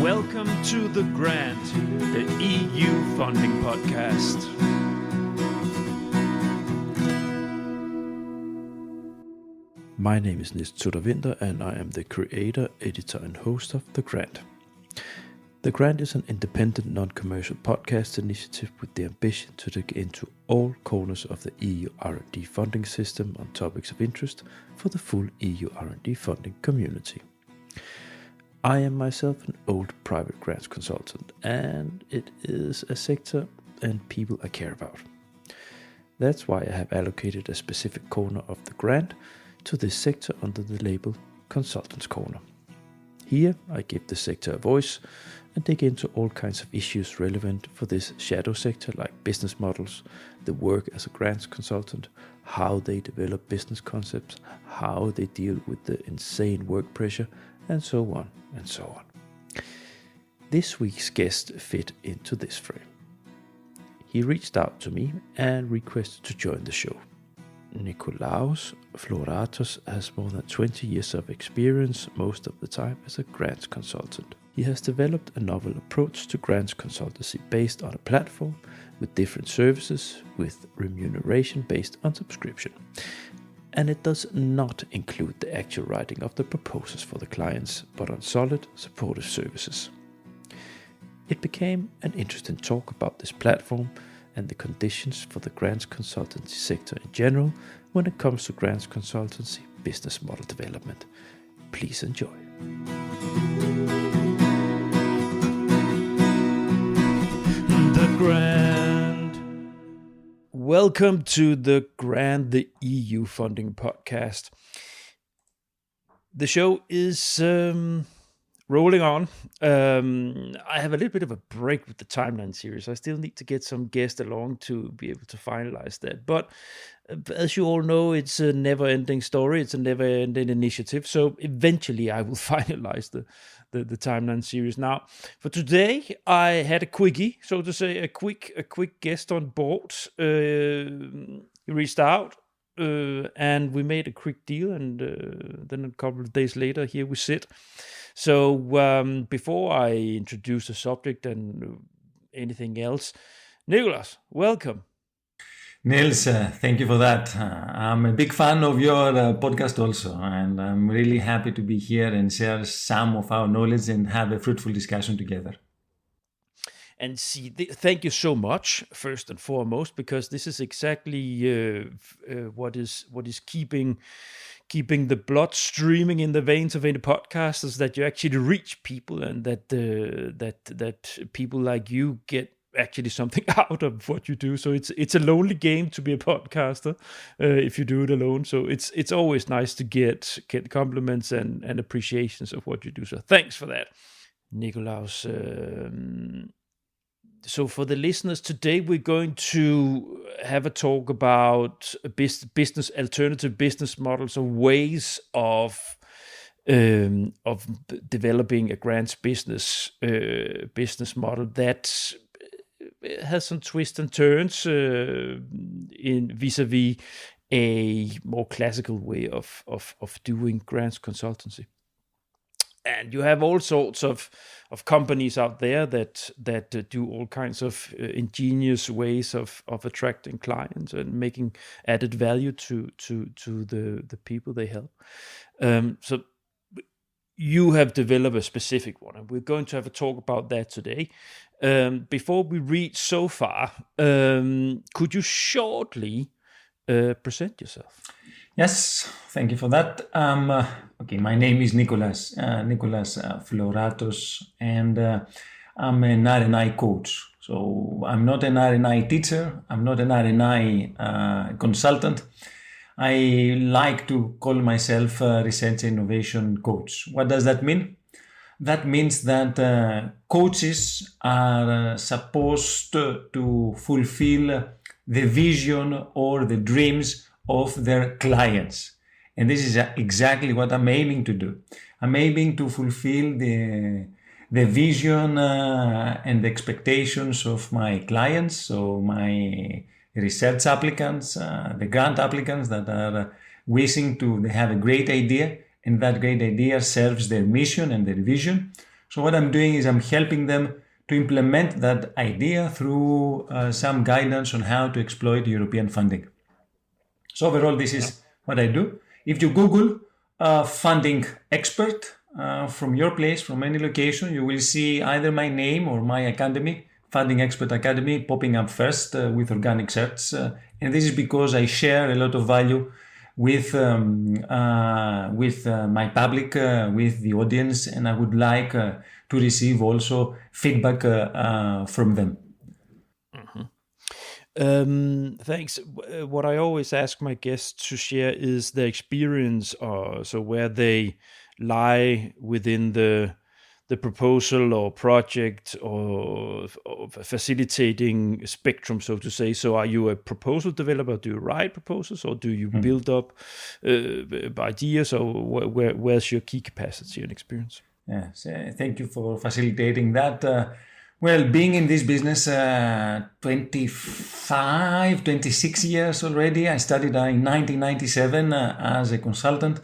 Welcome to The Grant, the EU funding podcast. My name is Niels Winter and I am the creator, editor and host of The Grant. The Grant is an independent, non-commercial podcast initiative with the ambition to dig into all corners of the EU R&D funding system on topics of interest for the full EU R&D funding community. I am myself an old private grants consultant, and it is a sector and people I care about. That's why I have allocated a specific corner of the grant to this sector under the label Consultants Corner. Here I give the sector a voice and dig into all kinds of issues relevant for this shadow sector, like business models, the work as a grants consultant, how they develop business concepts, how they deal with the insane work pressure, and so on and so on. This week's guest fit into this frame. He reached out to me and requested to join the show. Nikolaos Floratos has more than 20 years of experience, most of the time as a grants consultant. He has developed a novel approach to grants consultancy based on a platform with different services with remuneration based on subscription. And it does not include the actual writing of the proposals for the clients, but on solid, supportive services. It became an interesting talk about this platform and the conditions for the grants consultancy sector in general when it comes to grants consultancy business model development. Please enjoy. The Grant. Welcome to The Grant, the EU funding podcast. The show is rolling on. I have a little bit of a break with the timeline series. I still need to get some guests along to be able to finalize that. But as you all know, it's a never-ending story. It's a never-ending initiative. So eventually I will finalize the timeline series. Now, for today, I had a quickie, so to say, a quick guest on board. He reached out and we made a quick deal. And then a couple of days later, here we sit. So before I introduce the subject and anything else, Nikolaos, welcome. Niels, thank you for that. I'm a big fan of your podcast also, and I'm really happy to be here and share some of our knowledge and have a fruitful discussion together. And thank you so much, first and foremost, because this is exactly what is keeping the blood streaming in the veins of any podcast, is that you actually reach people, and that people like you get actually something out of what you do. So it's a lonely game to be a podcaster if you do it alone. So it's always nice to get compliments and appreciations of what you do. So thanks for that, Nikolaos. So for the listeners today, we're going to have a talk about business alternative business models or ways of developing a grants business model that has some twists and turns in vis-a-vis a more classical way of doing grants consultancy. And you have all sorts of companies out there that do all kinds of ingenious ways of attracting clients and making added value to the people they help. So you have developed a specific one, and we're going to have a talk about that today. Before we reach so far, could you shortly present yourself? Yes, thank you for that. Okay, my name is Nikolaos Floratos, and I'm an R&I coach. So I'm not an R&I teacher. I'm not an R&I consultant. I like to call myself a research innovation coach. What does that mean? That means that coaches are supposed to fulfill the vision or the dreams of their clients. And this is exactly what I'm aiming to do. I'm aiming to fulfill the vision and the expectations of my clients, so my research applicants, the grant applicants that are wishing to, they have a great idea, and that great idea serves their mission and their vision. So what I'm doing is I'm helping them to implement that idea through some guidance on how to exploit European funding. So overall, this is what I do. If you Google funding expert from your place, from any location, you will see either my name or my academy, Funding Expert Academy, popping up first with organic search. And this is because I share a lot of value with my public, with the audience, and I would like to receive also feedback from them. Thanks. What I always ask my guests to share is their experience, so where they lie within the proposal or project or facilitating spectrum, so to say. So are you a proposal developer? Do you write proposals, or do you build up ideas, or where's your key capacity and experience? Yes, thank you for facilitating that. Well, being in this business 26 years already, I started in 1997 as a consultant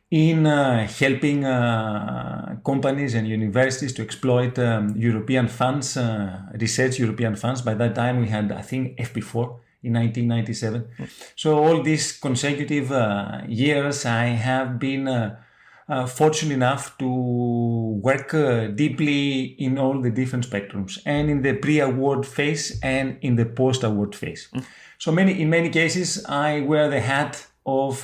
in helping companies and universities to exploit European funds, research European funds. By that time, we had, I think, FP4 in 1997. So all these consecutive years, I have been fortunate enough to work deeply in all the different spectrums, and in the pre-award phase and in the post-award phase. So in many cases, I wear the hat of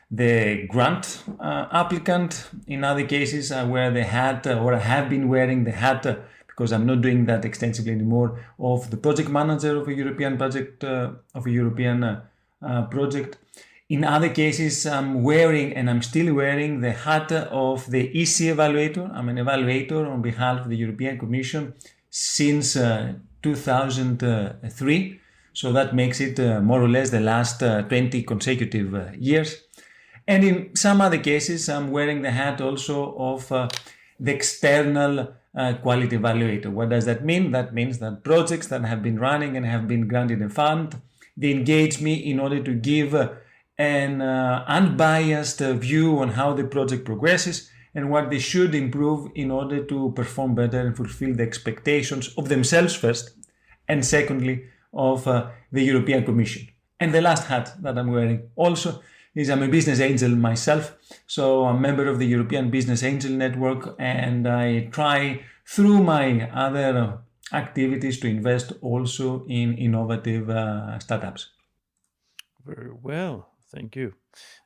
the grant applicant. In other cases, I wear the hat, or I have been wearing the hat, because I'm not doing that extensively anymore, of the project manager of a European project, project. In other cases, I'm wearing, and I'm still wearing, the hat of the EC evaluator. I'm an evaluator on behalf of the European Commission since 2003. So that makes it more or less the last 20 consecutive years. And in some other cases, I'm wearing the hat also of the external quality evaluator. What does that mean? That means that projects that have been running and have been granted a fund, they engage me in order to give an unbiased view on how the project progresses and what they should improve in order to perform better and fulfill the expectations of themselves first, and secondly of the European Commission. And the last hat that I'm wearing also is I'm a business angel myself. So I'm a member of the European Business Angel Network, and I try through my other activities to invest also in innovative startups. Very well. Thank you.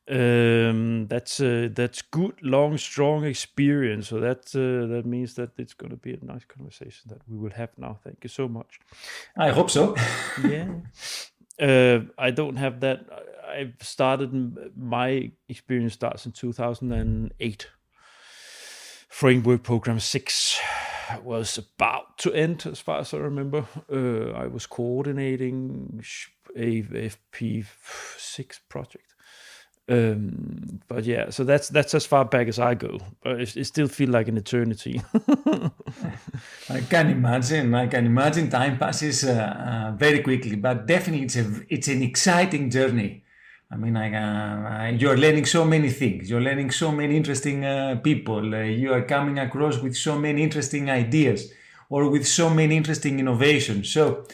That's good, long, strong experience. So that means that it's going to be a nice conversation that we will have now. Thank you so much. I hope so. Yeah. I don't have that. I've started, my experience starts in 2008. Framework Program 6 was about to end, as far as I remember. I was coordinating a FP6 project. But yeah, so that's as far back as I go. But it still feels like an eternity. I can imagine. Time passes very quickly, but definitely it's an exciting journey. I mean, you're learning so many things. You're learning so many interesting people. You are coming across with so many interesting ideas, or with so many interesting innovations. So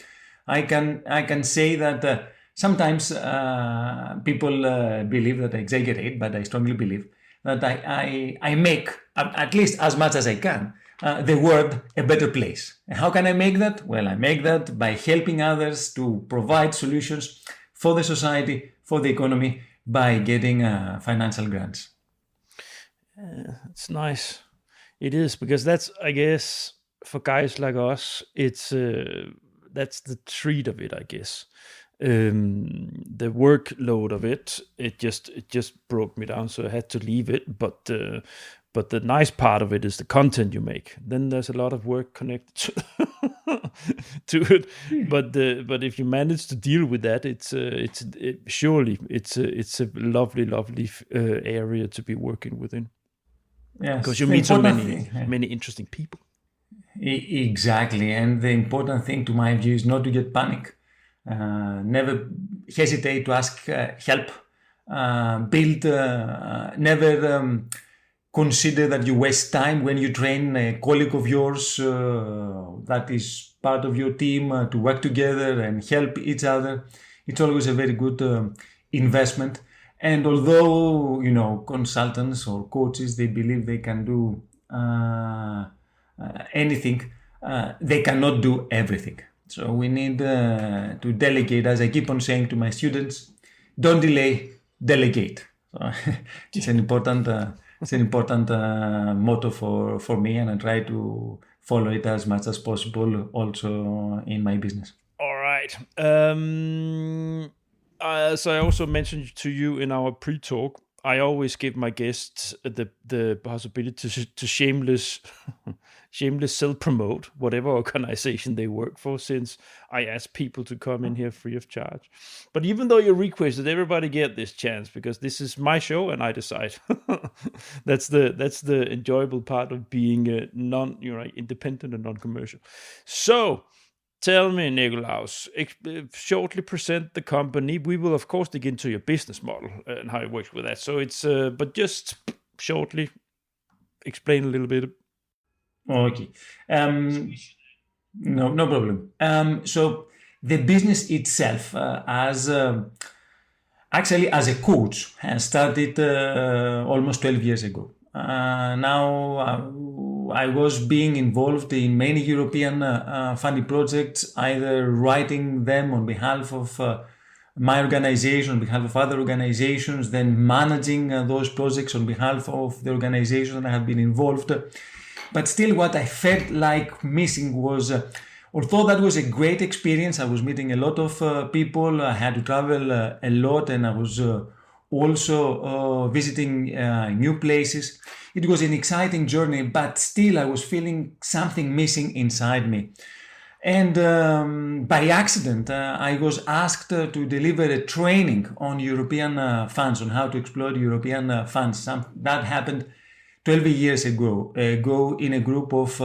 I can say that sometimes people believe that I exaggerate, but I strongly believe that I make, at least as much as I can, the world a better place. And how can I make that? Well, I make that by helping others to provide solutions for the society, for the economy, by getting financial grants. It's nice. It is, because that's, I guess, for guys like us, it's that's the treat of it, I guess. The workload of it just broke me down, so I had to leave it. But the nice part of it is the content you make. Then there's a lot of work connected to it. But if you manage to deal with that, it's a lovely area to be working within. Yes, because you meet so many interesting people. Exactly, and the important thing, to my view, is not to get panic. Never hesitate to ask help. Never consider that you waste time when you train a colleague of yours that is part of your team to work together and help each other. It's always a very good investment. And although, consultants or coaches, they believe they can do anything, they cannot do everything. So we need to delegate. As I keep on saying to my students, don't delay, delegate. So it's an important motto for me, and I try to follow it as much as possible also in my business. All right. As I also mentioned to you in our pre-talk, I always give my guests the possibility to shameless self-promote whatever organization they work for, since I ask people to come in here free of charge. But even though you requested, everybody get this chance, because this is my show and I decide. That's the enjoyable part of being independent and non-commercial. So tell me, Nikolaos, shortly present the company. We will, of course, dig into your business model and how it works with that. So it's, but just shortly explain a little bit. Okay. No problem. So the business itself, actually as a coach, has started almost 12 years ago. Now I was being involved in many European funding projects, either writing them on behalf of my organization, on behalf of other organizations, then managing those projects on behalf of the organization I have been involved. But still, what I felt like missing was, although that was a great experience, I was meeting a lot of people, I had to travel a lot, and I was also visiting new places. It was an exciting journey, but still I was feeling something missing inside me. And by accident, I was asked to deliver a training on European funds, on how to exploit European funds. That happened 12 years ago in a group of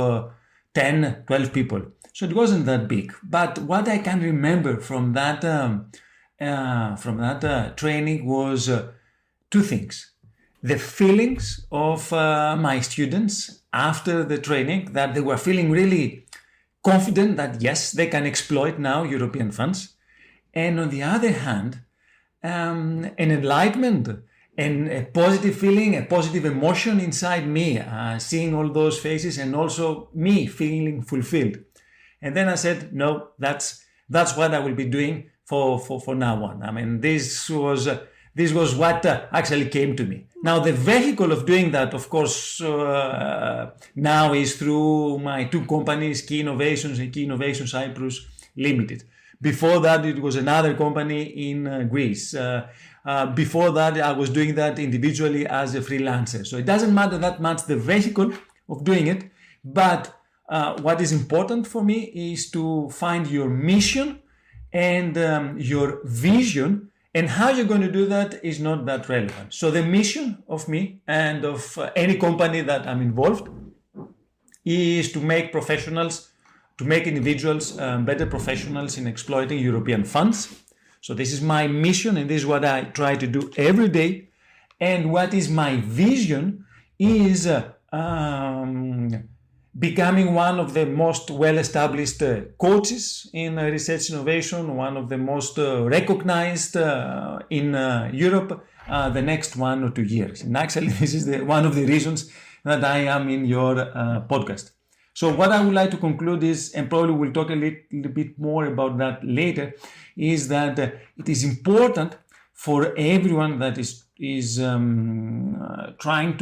10, 12 people. So it wasn't that big. But what I can remember from that training was two things. The feelings of my students after the training, that they were feeling really confident that yes, they can exploit now European funds. And on the other hand, an enlightenment and a positive feeling, a positive emotion inside me, seeing all those faces, and also me feeling fulfilled. And then I said, no, that's what I will be doing for now on. I mean, this was what actually came to me. Now, the vehicle of doing that, of course, now is through my two companies, Key Innovations and Key Innovation Cyprus Limited. Before that, it was another company in Greece. Before that, I was doing that individually as a freelancer. So it doesn't matter that much the vehicle of doing it, but what is important for me is to find your mission and your vision, and how you're going to do that is not that relevant. So the mission of me and of any company that I'm involved is to make professionals, to make individuals better professionals in exploiting European funds. So this is my mission, and this is what I try to do every day. And what is my vision is becoming one of the most well-established coaches in research innovation, one of the most recognized in Europe the next 1 or 2 years. And actually, this is one of the reasons that I am in your podcast. So what I would like to conclude is, and probably we'll talk a little bit more about that later, is that it is important for everyone that is trying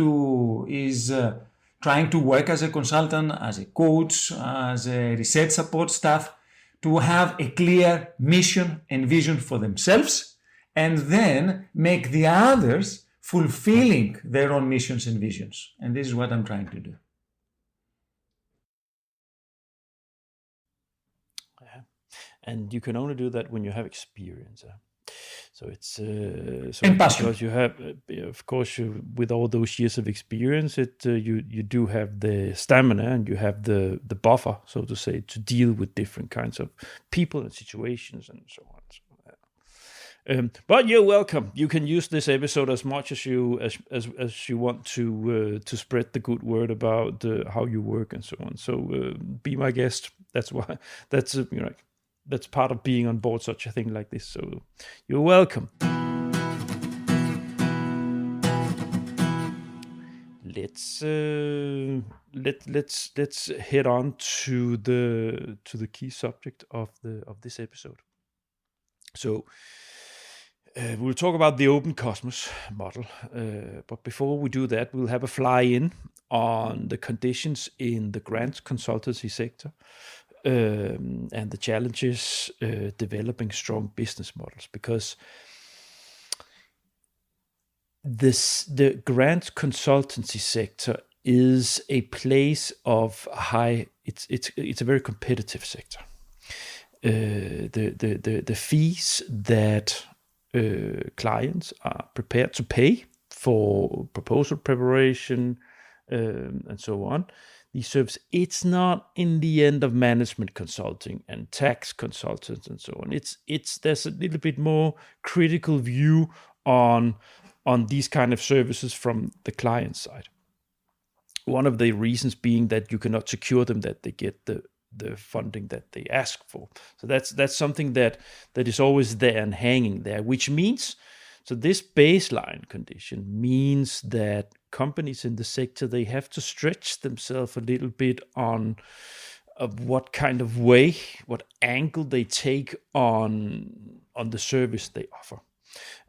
to work as a consultant, as a coach, as a research support staff, to have a clear mission and vision for themselves, and then make the others fulfilling their own missions and visions. And this is what I'm trying to do. Yeah. And you can only do that when you have experience. So it's and passion. Because you have, of course, with all those years of experience, you do have the stamina and you have the buffer, so to say, to deal with different kinds of people and situations and so on. So, But you're welcome. You can use this episode as much as you want to spread the good word about how you work and so on. So be my guest. That's why. That's that's part of being on board such a thing like this. So you're welcome. Let's head on to the key subject of this episode. So we'll talk about the open cosmos model, but before we do that, we'll have a fly-in on the conditions in the grant consultancy sector and the challenges developing strong business models, because the grant consultancy sector is a place of high. It's a very competitive sector. The fees that clients are prepared to pay for proposal preparation and so on, these services, it's not in the end of management consulting and tax consultants and so on. There's a little bit more critical view on these kind of services from the client side. One of the reasons being that you cannot secure them that they get the funding that they ask for. So that's something that is always there and hanging there, which means, so this baseline condition means that companies in the sector, they have to stretch themselves a little bit on what kind of way, what angle they take on the service they offer,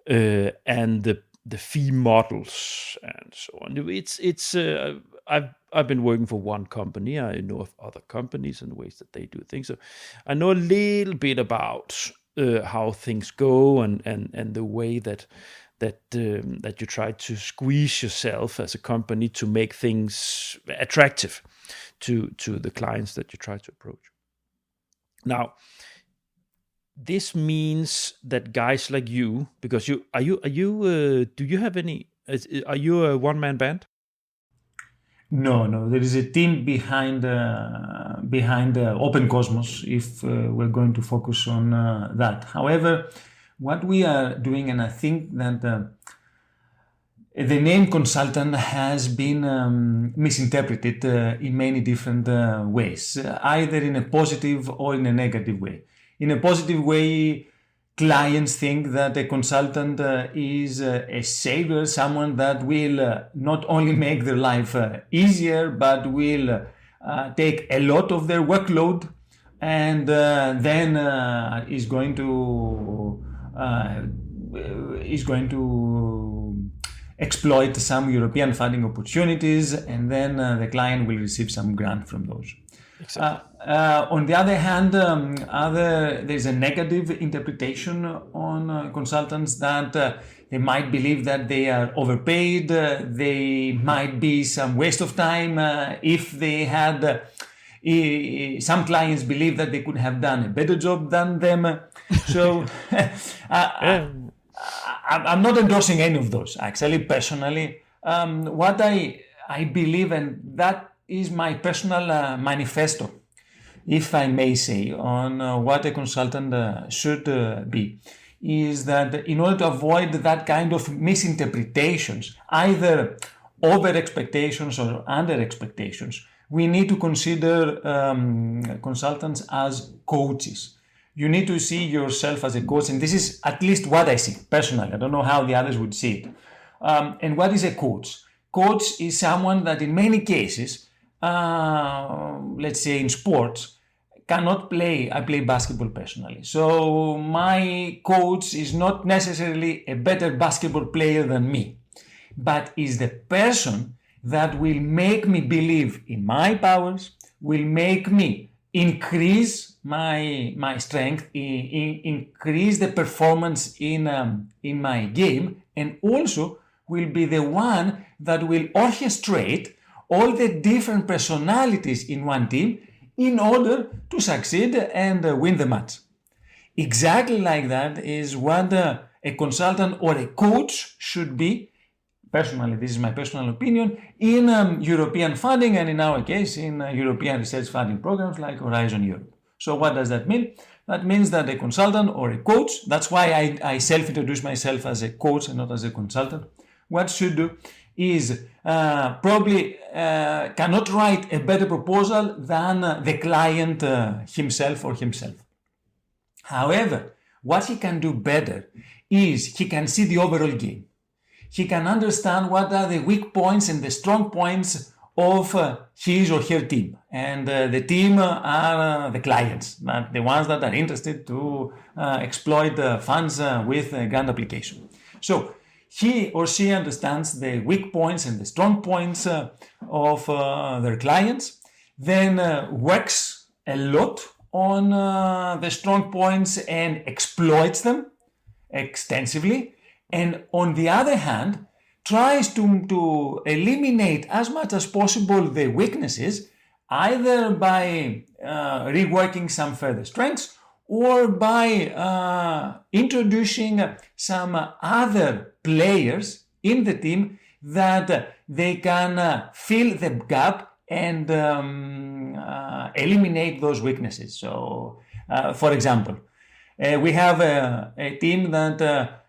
and the fee models and so on. I've been working for one company. I know of other companies and ways that they do things. So I know a little bit about how things go and the way that you try to squeeze yourself as a company to make things attractive to the clients that you try to approach. Now, this means that guys like you, because do you have any? Are you a one-man band? No. There is a team behind Open Cosmos. If we're going to focus on that. However, what we are doing, and I think that the name consultant has been misinterpreted in many different ways, either in a positive or in a negative way. In a positive way, clients think that a consultant is a savior, someone that will not only make their life easier, but will take a lot of their workload and then is going to exploit some European funding opportunities, and then the client will receive some grant from those. Exactly. On the other hand, there's a negative interpretation on consultants that they might believe that they are overpaid. They might be some waste of time. If they had, some clients believe that they could have done a better job than them. So I'm not endorsing any of those, actually, personally. What I believe, and that is my personal manifesto, if I may say, on what a consultant should be, is that in order to avoid that kind of misinterpretations, either over expectations or under expectations, we need to consider consultants as coaches. You need to see yourself as a coach, and this is at least what I see personally. I don't know how the others would see it. And what is a coach? Coach is someone that in many cases, let's say in sports, cannot play. I play basketball personally. So my coach is not necessarily a better basketball player than me, but is the person that will make me believe in my powers, will make me increase my strength, increase the performance in my game, and also will be the one that will orchestrate all the different personalities in one team in order to succeed and win the match. Exactly like that is what a consultant or a coach should be. Personally, this is my personal opinion, in European funding, and in our case, in European research funding programs like Horizon Europe. So what does that mean? That means that a consultant or a coach, that's why I self-introduce myself as a coach and not as a consultant, what should do is probably cannot write a better proposal than the client himself or himself. However, what he can do better is he can see the overall game. He can understand what are the weak points and the strong points of his or her team. And the team are the clients, the ones that are interested to exploit funds with a grant application. So he or she understands the weak points and the strong points of their clients, then works a lot on the strong points and exploits them extensively, and on the other hand tries to eliminate as much as possible the weaknesses, either by reworking some further strengths or by introducing some other players in the team that they can fill the gap and eliminate those weaknesses. So, for example, we have a team that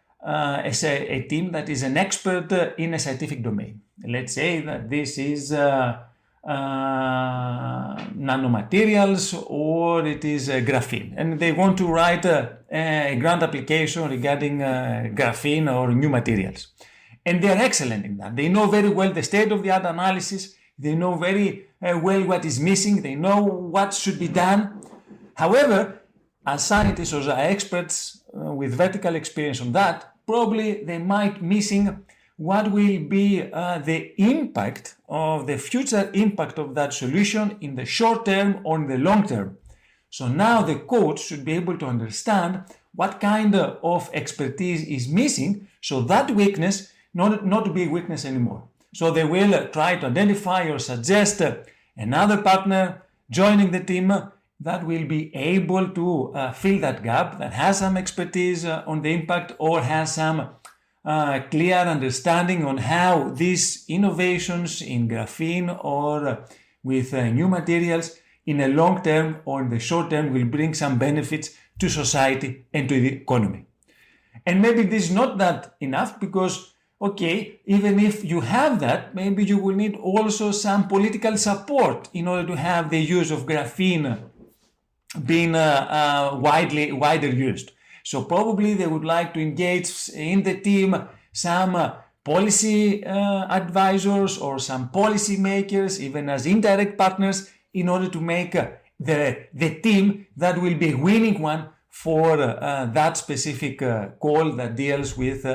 is a team that is an expert in a scientific domain. Let's say that this is nanomaterials or it is graphene, and they want to write a grant application regarding graphene or new materials. And they are excellent in that. They know very well the state-of-the-art analysis. They know very well what is missing. They know what should be done. However, as scientists or as experts with vertical experience on that, probably they might missing what will be the impact of the future impact of that solution in the short term or in the long term. So now the coach should be able to understand what kind of expertise is missing, so that weakness not to be a weakness anymore. So they will try to identify or suggest another partner joining the team that will be able to fill that gap, that has some expertise on the impact or has some clear understanding on how these innovations in graphene or with new materials in the long term or in the short term will bring some benefits to society and to the economy. And maybe this is not that enough because, okay, even if you have that, maybe you will need also some political support in order to have the use of graphene being wider used. So probably they would like to engage in the team some policy advisors or some policy makers, even as indirect partners, in order to make the team that will be a winning one for that specific call that deals with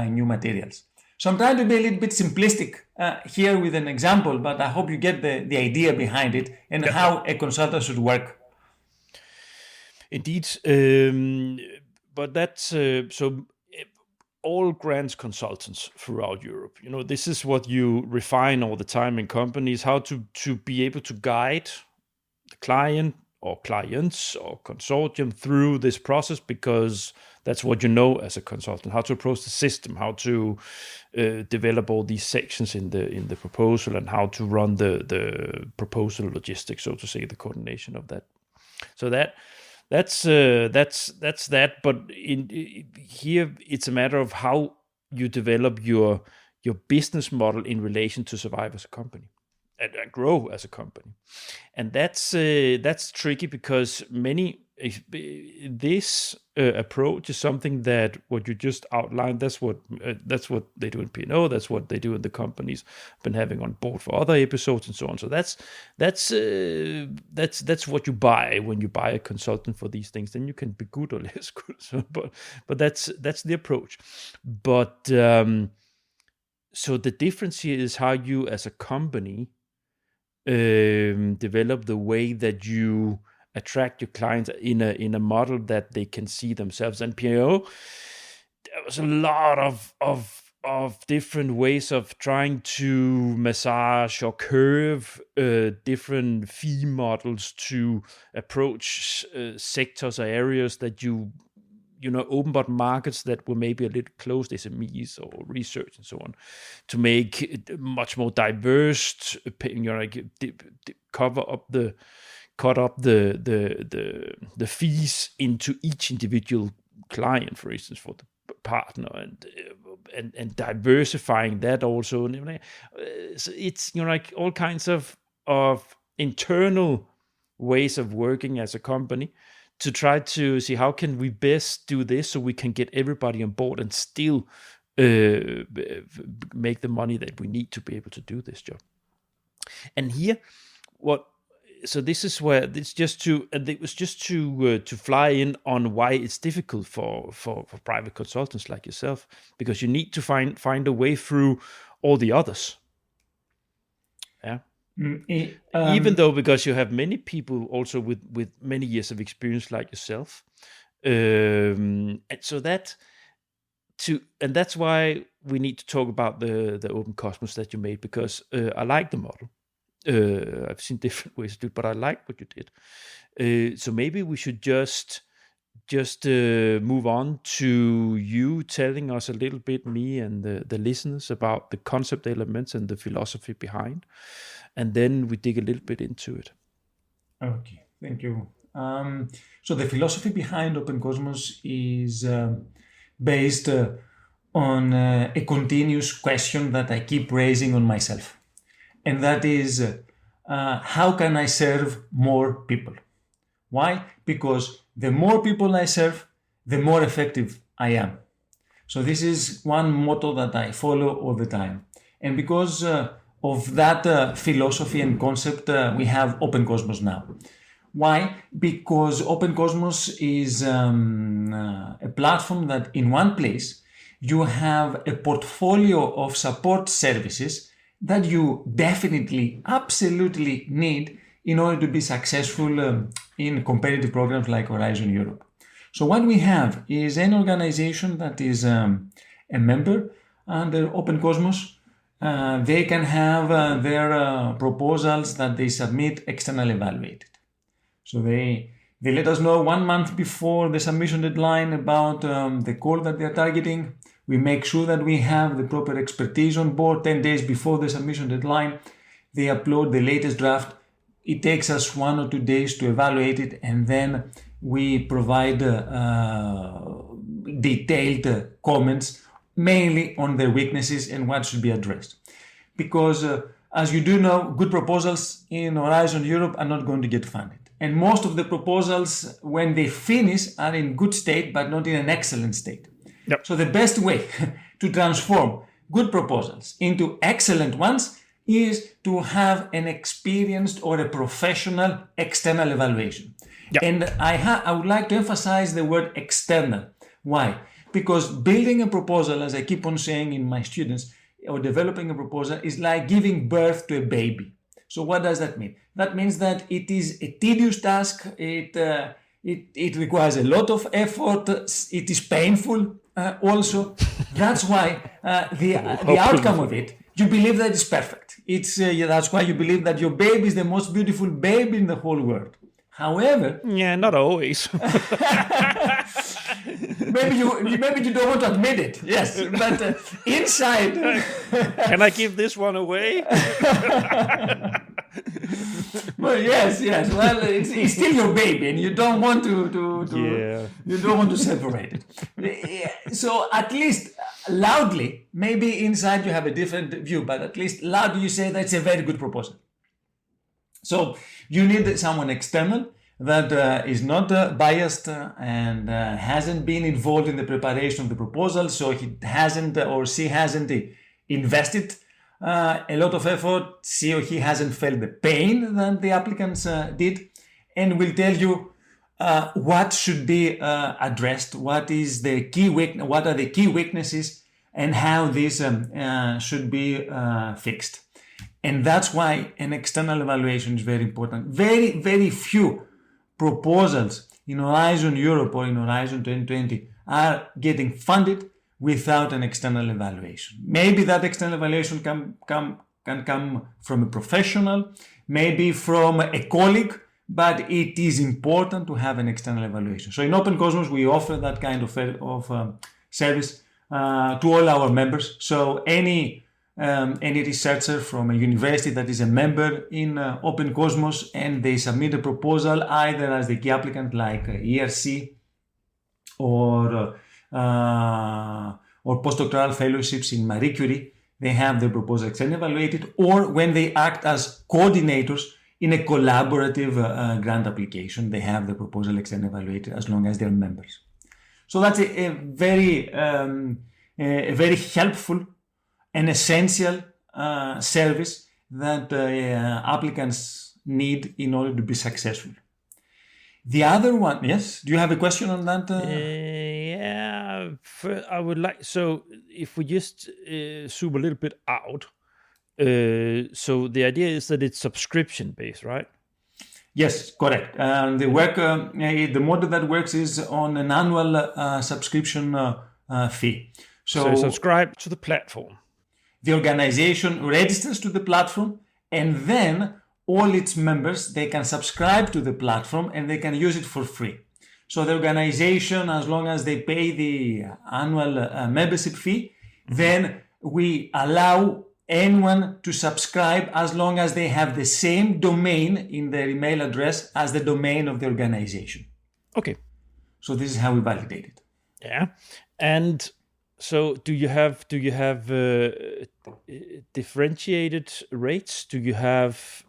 new materials. So I'm trying to be a little bit simplistic here with an example, but I hope you get the idea behind it and how a consultant should work. Indeed, but that's so all grants consultants throughout Europe. You know, this is what you refine all the time in companies, how to be able to guide the client or clients or consortium through this process, because that's what you know as a consultant, how to approach the system, how to develop all these sections in the proposal, and how to run the proposal logistics, so to say, the coordination of that. So that's that. But here it's a matter of how you develop your business model in relation to survive as a company and grow as a company, and that's tricky because this approach is something that what you just outlined. That's what they do in P&O. That's what they do in the companies I've been having on board for other episodes and so on. So that's what you buy when you buy a consultant for these things. Then you can be good or less good. So, but that's the approach. But so the difference here is how you as a company develop the way that you attract your clients in a model that they can see themselves. And P&O, there was a lot of different ways of trying to massage or curve different fee models to approach sectors or areas that you open up markets that were maybe a little closed, SMEs or research and so on, to make it much more diverse, cover up the cut up the fees into each individual client, for instance, for the partner, and diversifying that also. So it's like all kinds of internal ways of working as a company to try to see how can we best do this so we can get everybody on board and still make the money that we need to be able to do this job. And here, so this is where it's just to, and it was just to fly in on why it's difficult for private consultants like yourself, because you need to find a way through all the others. Yeah. Even though, because you have many people also with many years of experience like yourself, and so that's why we need to talk about the open cosmos that you made, because I like the model. I've seen different ways to do it, but I like what you did. So maybe we should just move on to you telling us a little bit, me and the listeners, about the concept elements and the philosophy behind, and then we dig a little bit into it. Okay, thank you. So the philosophy behind Open Cosmos is based on a continuous question that I keep raising on myself. And that is, how can I serve more people? Why? Because the more people I serve, the more effective I am. So this is one motto that I follow all the time. And because of that philosophy and concept, we have Open Cosmos now. Why? Because Open Cosmos is a platform that in one place you have a portfolio of support services that you definitely, absolutely need in order to be successful in competitive programs like Horizon Europe. So what we have is an organization that is a member under Open Cosmos. They can have their proposals that they submit externally evaluated. So they let us know 1 month before the submission deadline about the call that they are targeting. We make sure that we have the proper expertise on board. 10 days before the submission deadline, they upload the latest draft. It takes us 1 or 2 days to evaluate it, and then we provide detailed comments, mainly on their weaknesses and what should be addressed. Because as you do know, good proposals in Horizon Europe are not going to get funded. And most of the proposals, when they finish, are in good state, but not in an excellent state. Yep. So the best way to transform good proposals into excellent ones is to have an experienced or a professional external evaluation. Yep. And I would like to emphasize the word external. Why? Because building a proposal, as I keep on saying in my students, or developing a proposal is like giving birth to a baby. So what does that mean? That means that it is a tedious task. It requires a lot of effort. It is painful also. That's why the outcome of it, you believe that it's perfect. That's why you believe that your baby is the most beautiful baby in the whole world. However, yeah, not always. maybe you don't want to admit it. Yes, but inside. Can I give this one away? Well, yes. Well, it's still your baby, and you don't want to Yeah. You don't want to separate it. So at least loudly, maybe inside you have a different view, but at least loudly you say that's a very good proposal. So you need someone external that is not biased and hasn't been involved in the preparation of the proposal, so he hasn't or she hasn't invested a lot of effort, she or he hasn't felt the pain that the applicants did, and will tell you what should be addressed, what are the key weaknesses, and how this should be fixed. And that's why an external evaluation is very important. Very, very few proposals in Horizon Europe or in Horizon 2020 are getting funded without an external evaluation. Maybe that external evaluation can come from a professional, maybe from a colleague, but it is important to have an external evaluation. So in Open Cosmos, we offer that kind of service to all our members. So any any researcher from a university that is a member in Open Cosmos, and they submit a proposal either as the key applicant like ERC or postdoctoral fellowships in Marie Curie, they have their proposal externally evaluated, or when they act as coordinators in a collaborative grant application, they have the proposal externally evaluated as long as they're members. So that's a very helpful and essential service that applicants need in order to be successful. The other one, yes? Do you have a question on that? Yeah, I would like, so if we just zoom a little bit out, so the idea is that it's subscription based, right? Yes, correct. The model that works is on an annual subscription fee. So subscribe to the platform. The organization registers to the platform, and then all its members, they can subscribe to the platform and they can use it for free. So the organization, as long as they pay the annual membership fee, then we allow anyone to subscribe as long as they have the same domain in their email address as the domain of the organization. Okay. So this is how we validate it. Yeah. And so do you have differentiated rates? Do you have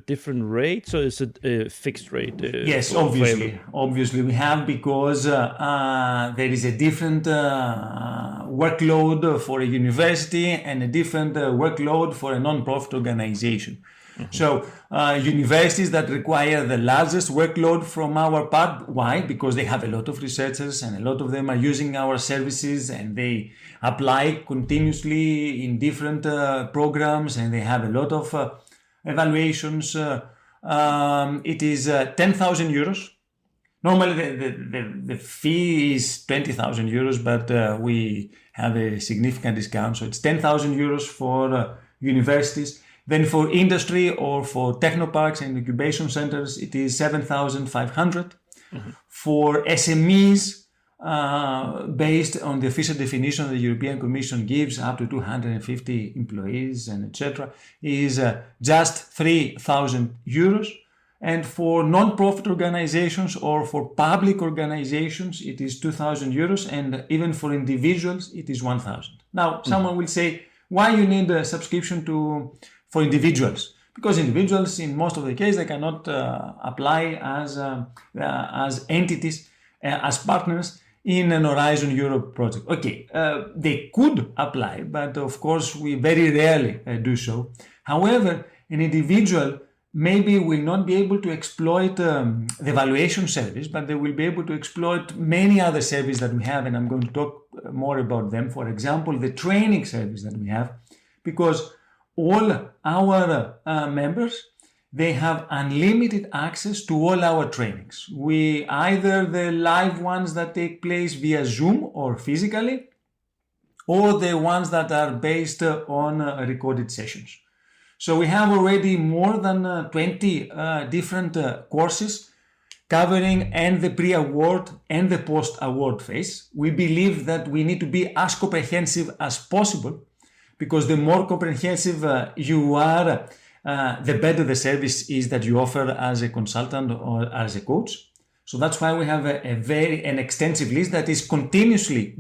different rates, or is it a fixed rate? Yes, obviously we have, because there is a different workload for a university and a different workload for a non-profit organization. Mm-hmm. So universities that require the largest workload from our part, why? Because they have a lot of researchers and a lot of them are using our services and they apply continuously in different programs and they have a lot of evaluations. It is 10,000 euros. Normally the fee is 20,000 euros, but we have a significant discount. So it's 10,000 euros for universities. Then for industry or for technoparks and incubation centers, it is 7,500. Mm-hmm. For SMEs, based on the official definition the European Commission gives, up to 250 employees and etc., is just 3,000 euros. And for non-profit organizations or for public organizations, it is 2,000 euros. And even for individuals, it is 1,000. Now, someone will say, why you need a subscription for individuals? Because individuals, in most of the case, they cannot apply as entities, as partners in an Horizon Europe project. Okay, they could apply, but of course we very rarely do so. However, an individual maybe will not be able to exploit the evaluation service, but they will be able to exploit many other services that we have, and I'm going to talk more about them. For example, the training service that we have, because all our members, they have unlimited access to all our trainings. We either the live ones that take place via Zoom or physically, or the ones that are based on recorded sessions. So we have already more than 20 different courses covering and the pre-award and the post-award phase. We believe that we need to be as comprehensive as possible, because the more comprehensive you are, the better the service is that you offer as a consultant or as a coach. So that's why we have an extensive list that is continuously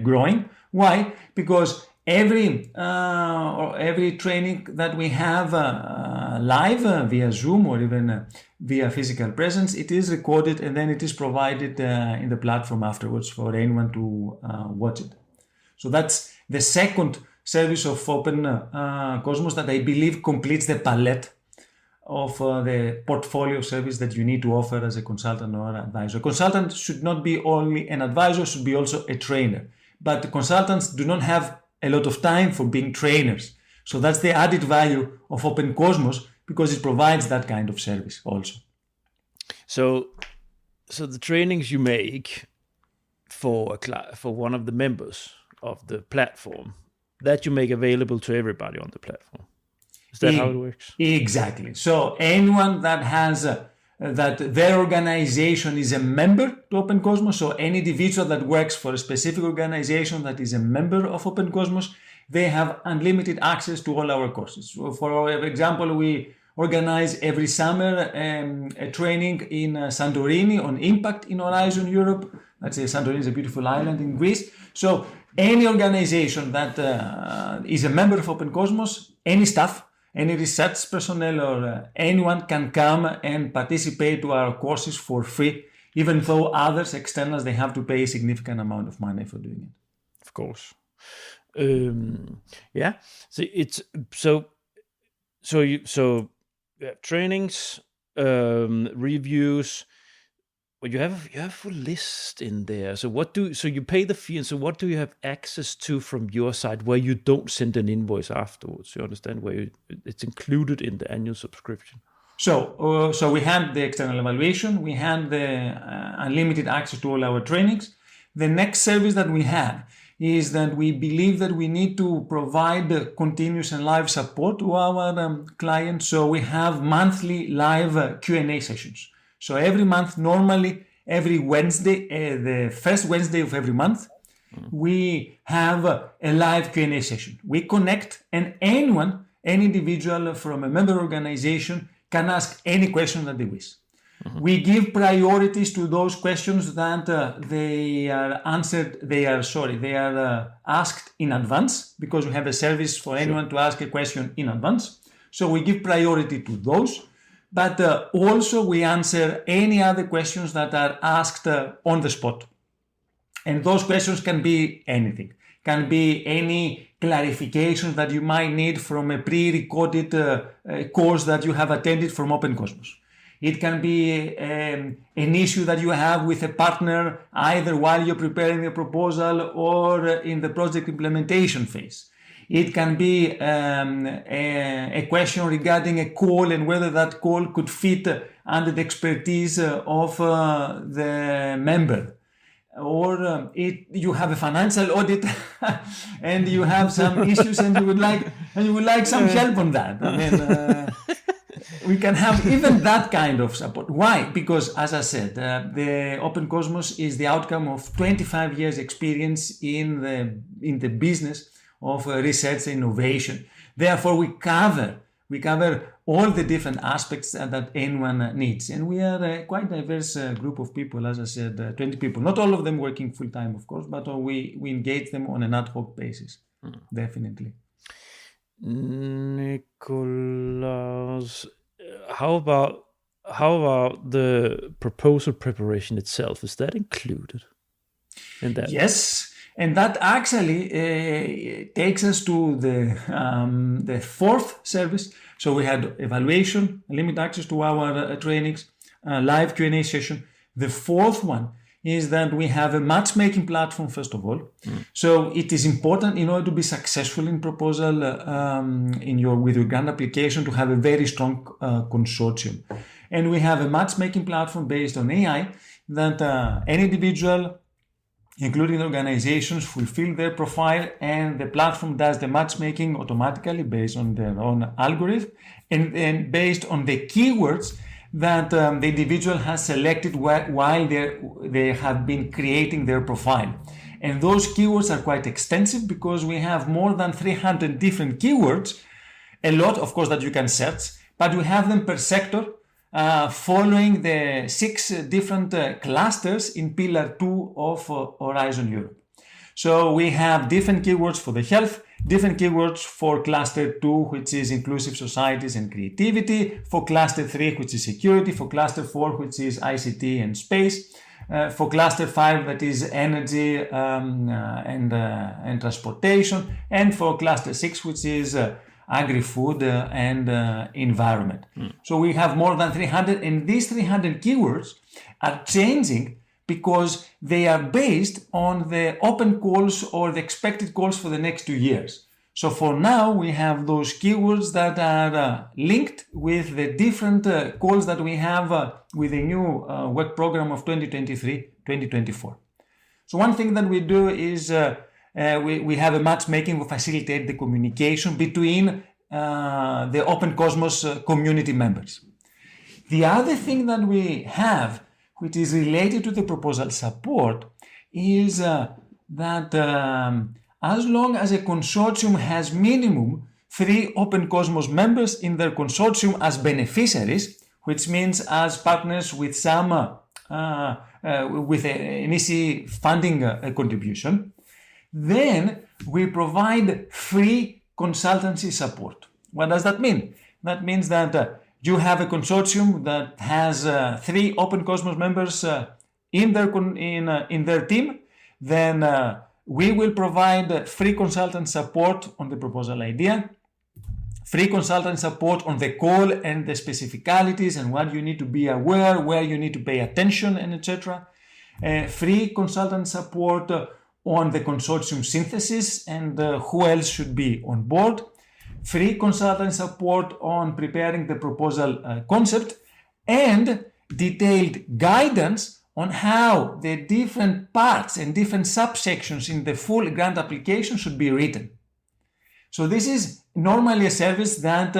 growing. Why? Because every training that we have live via Zoom or even via physical presence, it is recorded and then it is provided in the platform afterwards for anyone to watch it. So that's the second service of Open Cosmos that I believe completes the palette of the portfolio service that you need to offer as a consultant or advisor. A consultant should not be only an advisor, should be also a trainer. But consultants do not have a lot of time for being trainers. So that's the added value of Open Cosmos, because it provides that kind of service also. So the trainings you make for one of the members of the platform, that you make available to everybody on the platform. Is that how it works? Exactly. So anyone that has that their organization is a member to Open Cosmos, so any individual that works for a specific organization that is a member of Open Cosmos, they have unlimited access to all our courses. So for example, we organize every summer a training in Santorini on impact in Horizon Europe. That's Santorini is a beautiful island in Greece. So any organization that is a member of Open Cosmos, any staff, any research personnel or anyone can come and participate to our courses for free, even though others, externals, they have to pay a significant amount of money for doing it. Of course. Yeah. So you have trainings, reviews. Well, you have a full list in there. So you pay the fee, and so what do you have access to from your side where you don't send an invoice afterwards? You understand where it's included in the annual subscription. So we have the external evaluation, we have the unlimited access to all our trainings. The next service that we have is that we believe that we need to provide continuous and live support to our clients. So we have monthly live Q&A sessions. So every month, normally every Wednesday, the first Wednesday of every month, we have a live Q&A session. We connect, and any individual from a member organization can ask any question that they wish. We give priorities to those questions that they are asked in advance, because we have a service for anyone to ask a question in advance. So we give priority to those, but also we answer any other questions that are asked on the spot. And those questions can be anything. Can be any clarifications that you might need from a pre-recorded course that you have attended from Open Cosmos. It can be an issue that you have with a partner, either while you're preparing a proposal or in the project implementation phase. It can be a question regarding a call and whether that call could fit under the expertise of the member. Or you have a financial audit and you have some issues and you would like some help on that. I mean, we can have even that kind of support. Why? Because, as I said, the Open Cosmos is the outcome of 25 years experience in the business of research and innovation. Therefore, we cover all the different aspects that anyone needs. And we are a quite diverse group of people, as I said, 20 people. Not all of them working full-time, of course, but we engage them on an ad hoc basis, definitely. Nikolaos, how about the proposal preparation itself? Is that included in that? Yes. And that actually takes us to the fourth service. So we had evaluation, limited access to our trainings, live Q&A session. The fourth one is that we have a matchmaking platform, first of all. So it is important, in order to be successful in proposal with your grant application, to have a very strong consortium. And we have a matchmaking platform based on AI that any individual, including organizations, fulfill their profile, and the platform does the matchmaking automatically based on their own algorithm and based on the keywords that the individual has selected while they have been creating their profile. And those keywords are quite extensive because we have more than 300 different keywords, a lot, of course, that you can search, but we have them per sector, following the 6 different clusters in Pillar 2 of Horizon Europe. So we have different keywords for the health, different keywords for Cluster 2, which is inclusive societies and creativity, for Cluster 3, which is security, for Cluster 4, which is ICT and space, for Cluster 5, that is energy and transportation, and for Cluster 6, which is agri-food and environment. So we have more than 300, and these 300 keywords are changing because they are based on the open calls or the expected calls for the next 2 years. So for now, we have those keywords that are linked with the different calls that we have with the new work program of 2023-2024. So one thing that we do is we have a matchmaking to facilitate the communication between the Open Cosmos community members. The other thing that we have, which is related to the proposal support, is that as long as a consortium has minimum 3 Open Cosmos members in their consortium as beneficiaries, which means as partners with some with an easy funding contribution, then we provide free consultancy support. What does that mean? That means that you have a consortium that has 3 Open Cosmos members in their team, then we will provide free consultant support on the proposal idea, free consultant support on the call and the specificalities and what you need to be aware, where you need to pay attention, and etc. Free consultant support on the consortium synthesis and who else should be on board. Free consultant support on preparing the proposal concept, and detailed guidance on how the different parts and different subsections in the full grant application should be written. So this is normally a service that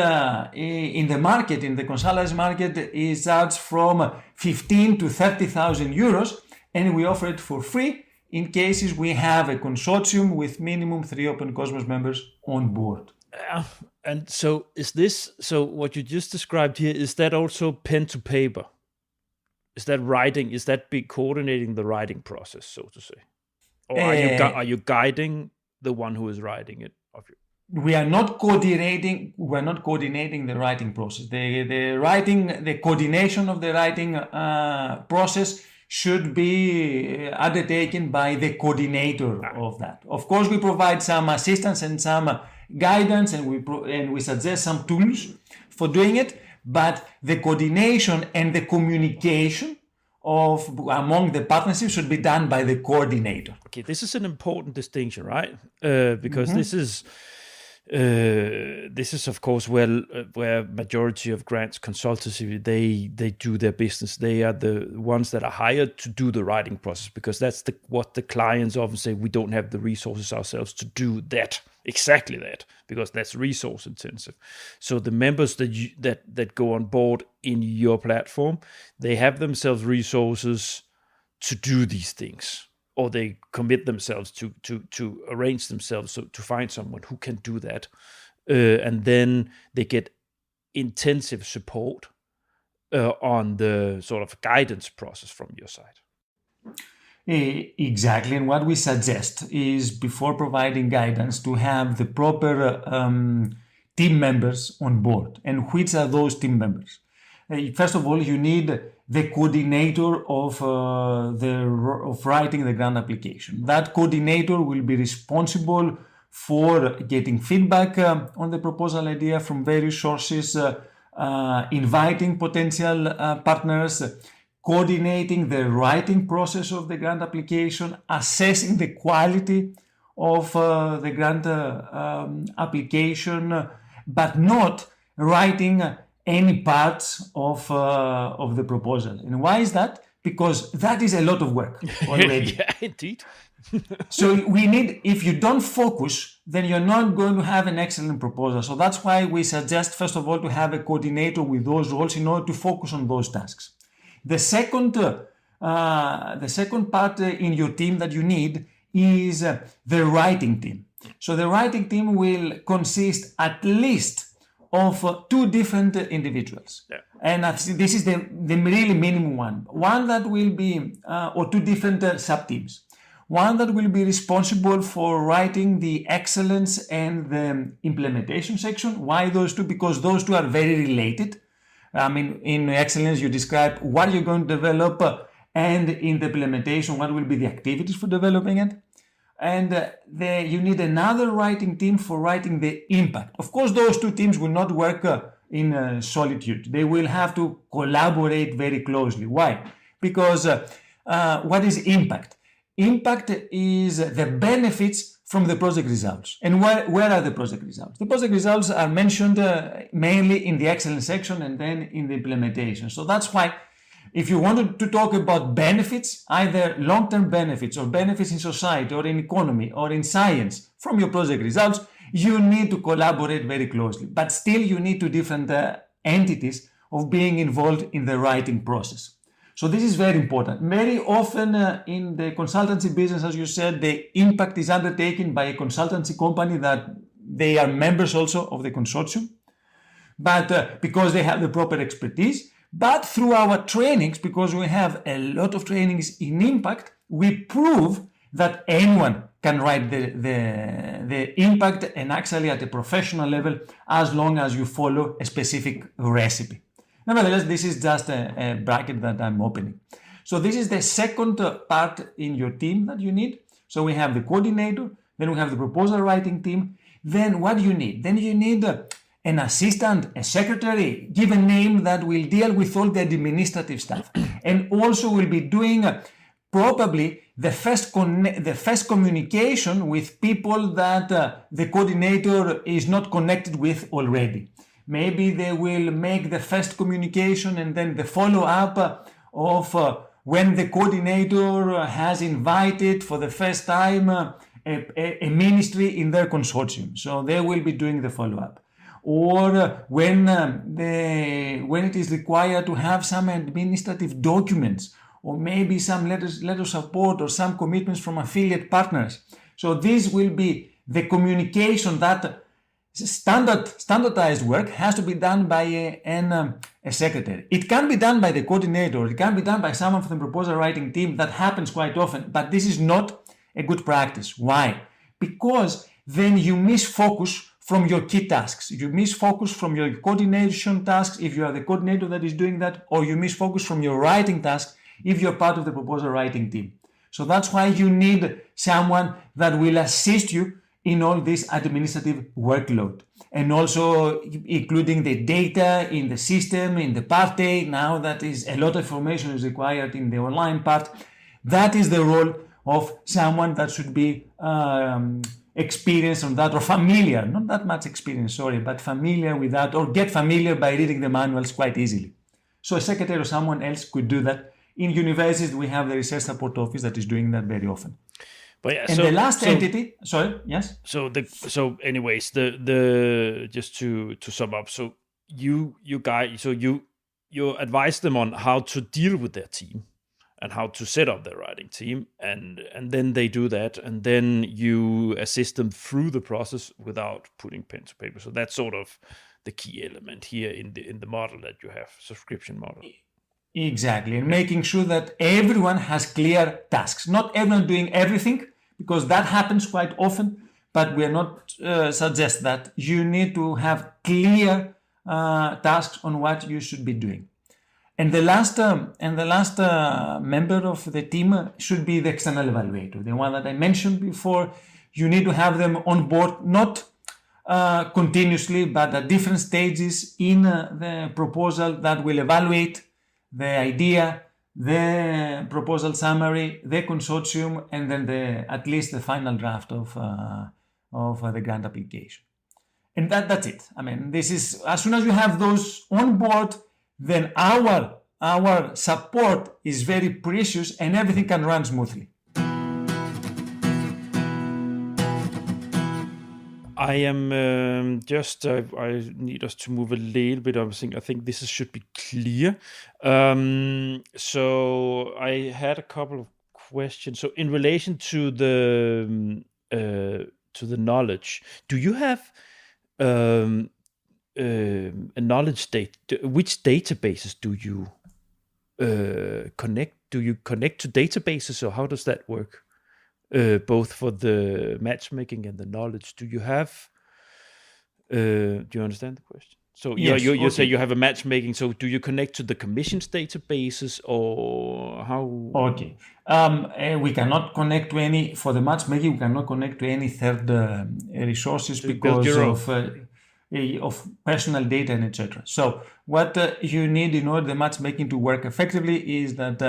in the market, in the consultancy market, is charged from 15 to 30,000 euros, and we offer it for free in cases we have a consortium with minimum 3 Open Cosmos members on board. And so so what you just described here, is that also pen to paper? Is that writing? Is that coordinating the writing process, so to say? Or are you guiding the one who is writing it? We are not coordinating. We're not coordinating the writing process. The coordination of the writing process should be undertaken by the coordinator of that. Of course, we provide some assistance and some guidance, and we suggest some tools for doing it. But the coordination and the communication among the partnerships should be done by the coordinator. Okay, this is an important distinction, right? Because this is of course where majority of grants consultancy they do their business. They are the ones that are hired to do the writing process, because that's what the clients often say. We don't have the resources ourselves to do that, exactly that, because that's resource intensive. So the members that go on board in your platform, they have themselves resources to do these things, or they commit themselves to arrange themselves to find someone who can do that. And then they get intensive support on the sort of guidance process from your side. Exactly. And what we suggest is, before providing guidance, to have the proper team members on board. And which are those team members? First of all, you need the coordinator of writing the grant application. That coordinator will be responsible for getting feedback on the proposal idea from various sources, inviting potential partners, coordinating the writing process of the grant application, assessing the quality of the grant application, but not writing any parts of the proposal. And why is that? Because that is a lot of work already. Yeah, indeed. So we need, if you don't focus, then you're not going to have an excellent proposal. So that's why we suggest, first of all, to have a coordinator with those roles in order to focus on those tasks. The second part in your team that you need is the writing team. So the writing team will consist at least of 2 different individuals. Yeah. And this is the really minimum one. One that will be, or 2 different sub-teams. One that will be responsible for writing the excellence and the implementation section. Why those 2? Because those 2 are very related. I mean, in excellence, you describe what you're going to develop, and in the implementation, what will be the activities for developing it. And you need another writing team for writing the impact. Of course, those 2 teams will not work in solitude. They will have to collaborate very closely. Why? Because what is impact? Impact is the benefits from the project results. And where are the project results? The project results are mentioned mainly in the excellence section and then in the implementation. So that's why, if you wanted to talk about benefits, either long-term benefits or benefits in society or in economy or in science from your project results, you need to collaborate very closely. But still, you need 2 different entities of being involved in the writing process. So this is very important. Very often in the consultancy business, as you said, the impact is undertaken by a consultancy company that they are members also of the consortium, but because they have the proper expertise. But through our trainings, because we have a lot of trainings in impact, we prove that anyone can write the impact, and actually at a professional level, as long as you follow a specific recipe. Nevertheless, this is just a bracket that I'm opening. So this is the second part in your team that you need. So we have the coordinator, then we have the proposal writing team. Then what do you need? Then you need an assistant, a secretary, give a name that will deal with all the administrative stuff, and also will be doing probably the first communication with people that the coordinator is not connected with already. Maybe they will make the first communication and then the follow-up of when the coordinator has invited for the first time a ministry in their consortium. So they will be doing the follow-up. Or when it is required to have some administrative documents, or maybe some letters of support or some commitments from affiliate partners. So this will be the communication that standardized work has to be done by a secretary. It can be done by the coordinator, it can be done by someone from the proposal writing team. That happens quite often, but this is not a good practice. Why? Because then you miss focus from your key tasks. You miss focus from your coordination tasks if you are the coordinator that is doing that, or you miss focus from your writing tasks if you're part of the proposal writing team. So that's why you need someone that will assist you in all this administrative workload, and also including the data in the system, in the part A. Now that is a lot of information is required in the online part. That is the role of someone that should be experienced on that, or familiar, not that much experience, sorry, but familiar with that, or get familiar by reading the manuals quite easily. So a secretary or someone else could do that. In universities, we have the research support office that is doing that very often. But yeah, and the last entity, sorry, yes. Anyways, the just to sum up, so you guys, so you advise them on how to deal with their team and how to set up their writing team, and then they do that, and then you assist them through the process without putting pen to paper. So that's sort of the key element here in the model that you have, subscription model. Exactly, and making sure that everyone has clear tasks. Not everyone doing everything, because that happens quite often, but we are not suggest that. You need to have clear tasks on what you should be doing. And the last member of the team should be the external evaluator, the one that I mentioned before. You need to have them on board, not continuously, but at different stages in the proposal that will evaluate the idea, the proposal summary, the consortium, and then at least the final draft of the grant application. And that's it. I mean, this is, as soon as you have those on board, then our support is very precious and everything can run smoothly. I am I need us to move a little bit. I think this should be clear. So I had a couple of questions. So in relation to the knowledge, do you have a knowledge which databases do you connect? Do you connect to databases, or how does that work? Both for the matchmaking and the knowledge. Do you have? Do you understand the question? So yes, you okay. Say you have a matchmaking. So do you connect to the commission's databases, or how? Okay. We cannot connect to any, for the matchmaking. We cannot connect to any third resources because of personal data and etc. So what you need in order the matchmaking to work effectively is that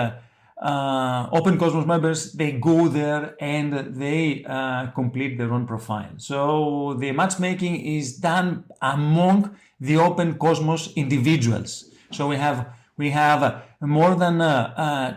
Open Cosmos members, they go there and they complete their own profile. So the matchmaking is done among the Open Cosmos individuals. So we have more than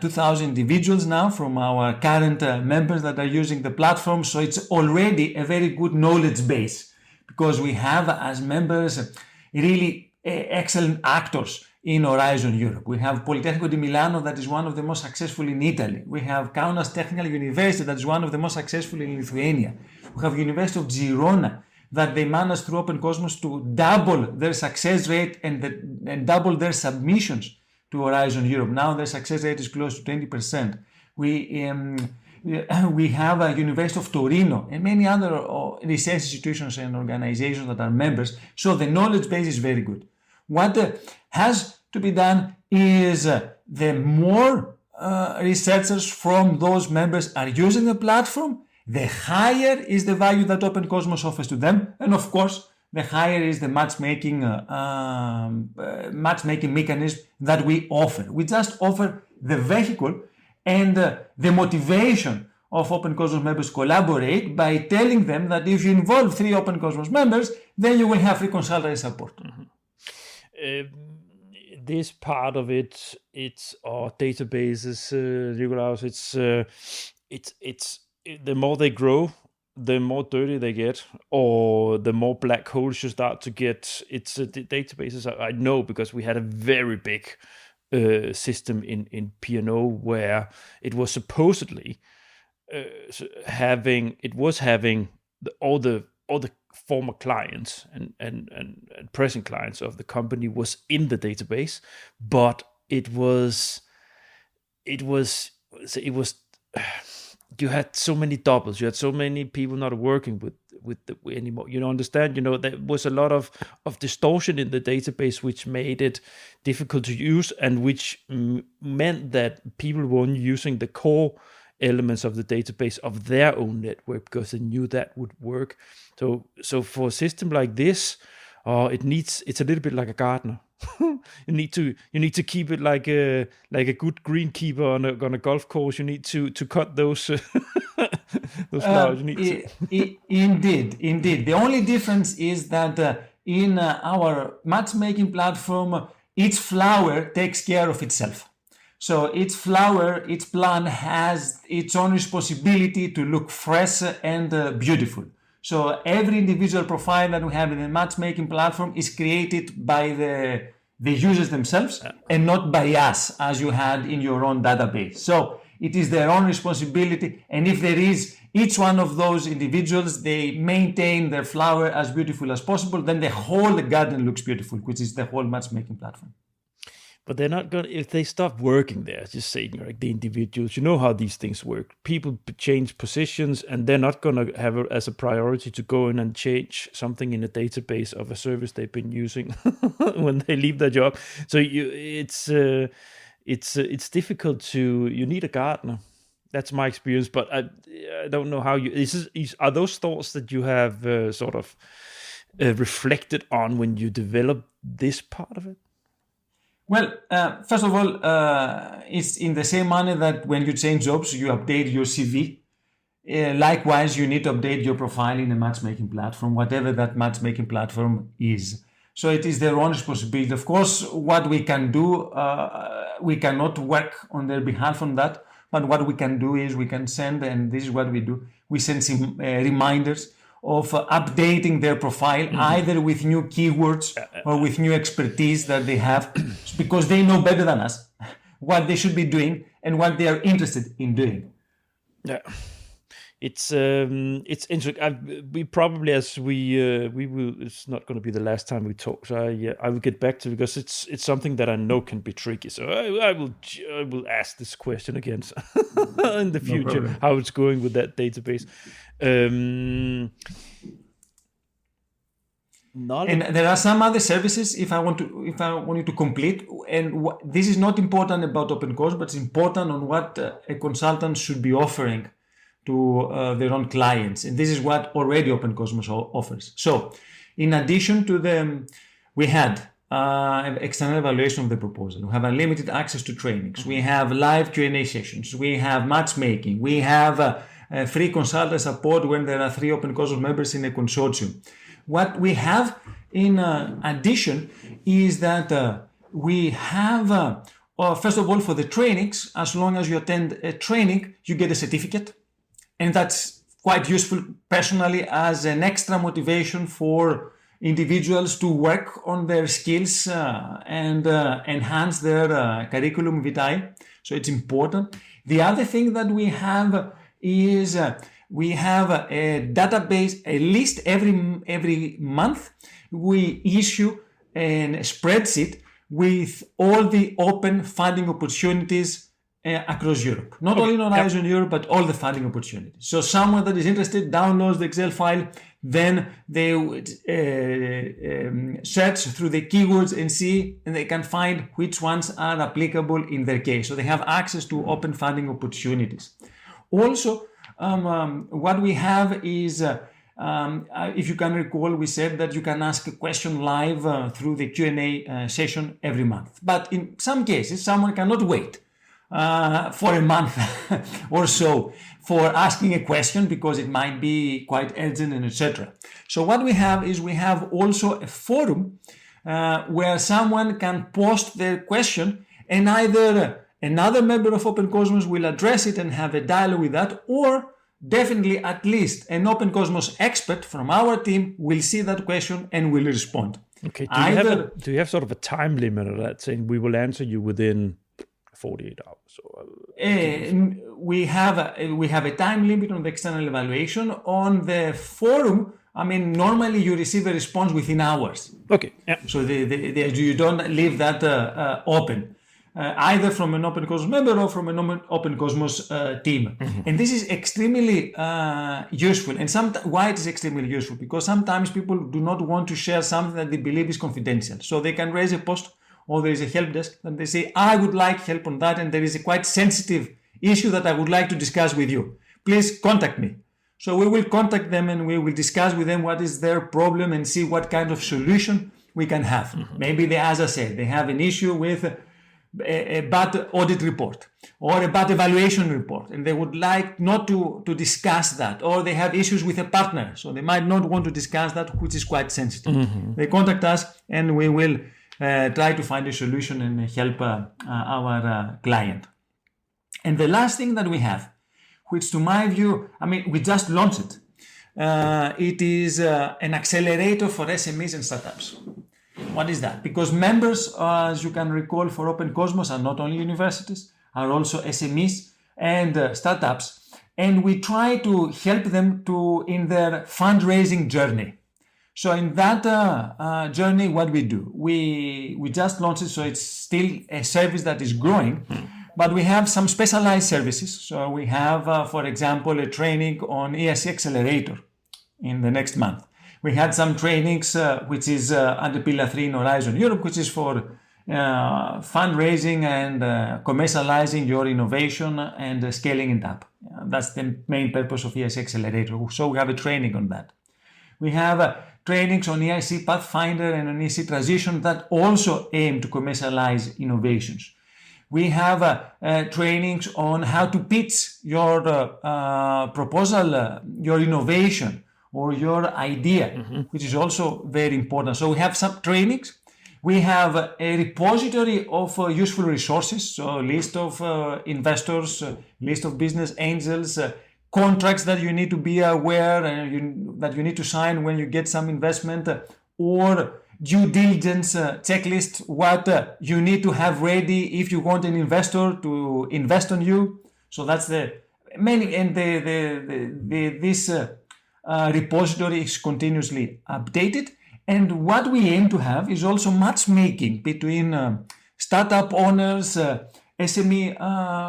2,000 individuals now from our current members that are using the platform. So it's already a very good knowledge base, because we have as members really excellent actors in Horizon Europe. We have Politecnico di Milano, that is one of the most successful in Italy. We have Kaunas Technical University, that is one of the most successful in Lithuania. We have University of Girona, that they managed through Open Cosmos to double their success rate and double their submissions to Horizon Europe. Now their success rate is close to 20%. We have a University of Torino and many other research institutions and organizations that are members. So the knowledge base is very good. What has to be done is the more researchers from those members are using the platform, the higher is the value that Open Cosmos offers to them. And of course, the higher is the matchmaking mechanism that we offer. We just offer the vehicle and the motivation of Open Cosmos members collaborate by telling them that if you involve 3 Open Cosmos members, then you will have free consultancy support. This part of it's our databases, Nikolaos. It's the more they grow, the more dirty they get, or the more black holes you start to get. It's the databases. I know because we had a very big system in P&O where it was supposedly having all the former clients and present clients of the company was in the database, but it was you had so many doubles, you had so many people not working with anymore. You understand? There was a lot of distortion in the database, which made it difficult to use, and which meant that people weren't using the core elements of the database of their own network because they knew that would work. So for a system like this, it's a little bit like a gardener. you need to keep it like a good greenkeeper on a golf course. You need to cut those flowers. Indeed. The only difference is that in our matchmaking platform, each flower takes care of itself. So each plant has its own responsibility to look fresh and beautiful. So every individual profile that we have in the matchmaking platform is created by the users themselves and not by us, as you had in your own database. So it is their own responsibility. And if there is each one of those individuals, they maintain their flower as beautiful as possible, then the whole garden looks beautiful, which is the whole matchmaking platform. But they're not going to, if they stop working there, just saying, like the individuals, you know how these things work. People change positions and they're not going to have it as a priority to go in and change something in a database of a service they've been using when they leave their job. So it's difficult you need a gardener. That's my experience, but I don't know how are those thoughts that you have sort of reflected on when you develop this part of it? Well, first of all, it's in the same manner that when you change jobs, you update your CV. Likewise, you need to update your profile in a matchmaking platform, whatever that matchmaking platform is. So it is their own responsibility. Of course, what we can do, we cannot work on their behalf on that. But what we can do is we can send, and this is what we do, we send some reminders of updating their profile, either with new keywords or with new expertise that they have, because they know better than us what they should be doing and what they are interested in doing. Yeah, it's interesting. We probably, as we will, it's not going to be the last time we talk. So I will get back to it because it's something that I know can be tricky. So I will ask this question again in the future, how it's going with that database. And there are some other services if I want you to complete, and this is not important about Open Cosmos, but it's important on what a consultant should be offering to their own clients, and this is what already Open Cosmos offers. So in addition to we had external evaluation of the proposal, we have unlimited access to trainings, we have live Q&A sessions, we have matchmaking, we have free consultant support when there are 3 Open Cosmos members in a consortium. What we have in addition is that we have, first of all, for the trainings, as long as you attend a training, you get a certificate. And that's quite useful personally as an extra motivation for individuals to work on their skills and enhance their curriculum vitae. So it's important. The other thing that we have is we have a database, a list every month. We issue a spreadsheet with all the open funding opportunities across Europe. Not only in Horizon Europe, but all the funding opportunities. So someone that is interested downloads the Excel file, then they would search through the keywords and they can find which ones are applicable in their case. So they have access to open funding opportunities. Also, what we have is, if you can recall, we said that you can ask a question live through the Q&A session every month. But in some cases, someone cannot wait for a month or so for asking a question because it might be quite urgent and etc. So what we have is we have also a forum where someone can post their question and either another member of Open Cosmos will address it and have a dialogue with that, or definitely at least an Open Cosmos expert from our team will see that question and will respond. Okay, do you have sort of a time limit of that, saying we will answer you within 48 hours? We have a time limit on the external evaluation. On the forum, I mean, normally you receive a response within hours. Okay. Yeah. So you don't leave that open, either from an Open Cosmos member or from an Open Cosmos team. Mm-hmm. And this is extremely useful. And why it is extremely useful? Because sometimes people do not want to share something that they believe is confidential. So they can raise a post, or there is a help desk, and they say, I would like help on that, and there is a quite sensitive issue that I would like to discuss with you. Please contact me. So we will contact them and we will discuss with them what is their problem and see what kind of solution we can have. Mm-hmm. Maybe as I said, they have an issue with a bad audit report or a bad evaluation report, and they would like not to discuss that, or they have issues with a partner, so they might not want to discuss that, which is quite sensitive. Mm-hmm. They contact us and we will try to find a solution and help our client. And the last thing that we have, which to my view, I mean, we just launched it. It is an accelerator for SMEs and startups. What is that? Because members, as you can recall, for Open Cosmos are not only universities, are also SMEs and startups. And we try to help them in their fundraising journey. So in that journey, what we do, we just launched it, so it's still a service that is growing, but we have some specialized services. So we have, for example, a training on ESG Accelerator in the next month. We had some trainings, which is under Pillar 3 in Horizon Europe, which is for fundraising and commercializing your innovation and scaling it up. That's the main purpose of ESG Accelerator. So we have a training on that. We have trainings on EIC Pathfinder and on EIC Transition that also aim to commercialize innovations. We have trainings on how to pitch your proposal, your innovation, or your idea, mm-hmm. which is also very important. So we have some trainings. We have a repository of useful resources, so a list of investors, list of business angels, contracts that you need to be aware that you need to sign when you get some investment, or due diligence checklist, what you need to have ready if you want an investor to invest on you. So that's the main, and this repository is continuously updated. And what we aim to have is also matchmaking between startup owners, SME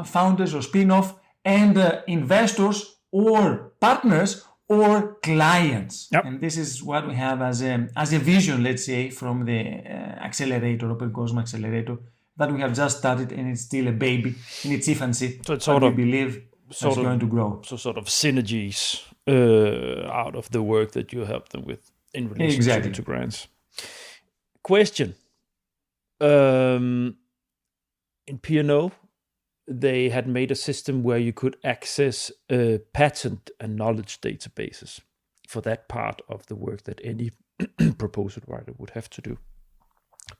founders or spin-off, and investors or partners or clients. Yep. And this is what we have as a vision, let's say, from the accelerator, Open Cosmos Accelerator, that we have just started, and it's still a baby in its infancy. So it's we believe it's going to grow. So sort of synergies out of the work that you help them with in relation to grants. Question. In P&O, they had made a system where you could access patent and knowledge databases for that part of the work that any proposal writer would have to do.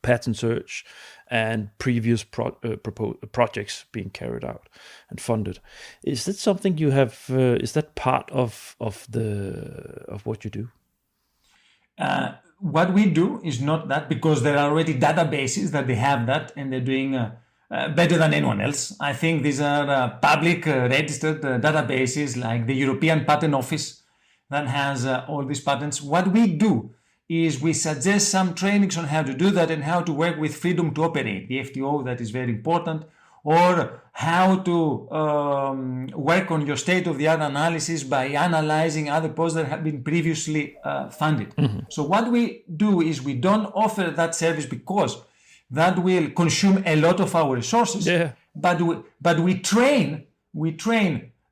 Patent search and previous projects being carried out and funded. Is that something you have? Is that part of what you do? what we do is not that, because there are already databases that they have that and they're doing better than anyone else. I think these are public registered databases like the European Patent Office that has all these patents. What we do is we suggest some trainings on how to do that and how to work with freedom to operate, the FTO, that is very important, or how to work on your state-of-the-art analysis by analyzing other posts that have been previously funded. So what we do is we don't offer that service because that will consume a lot of our resources, but we train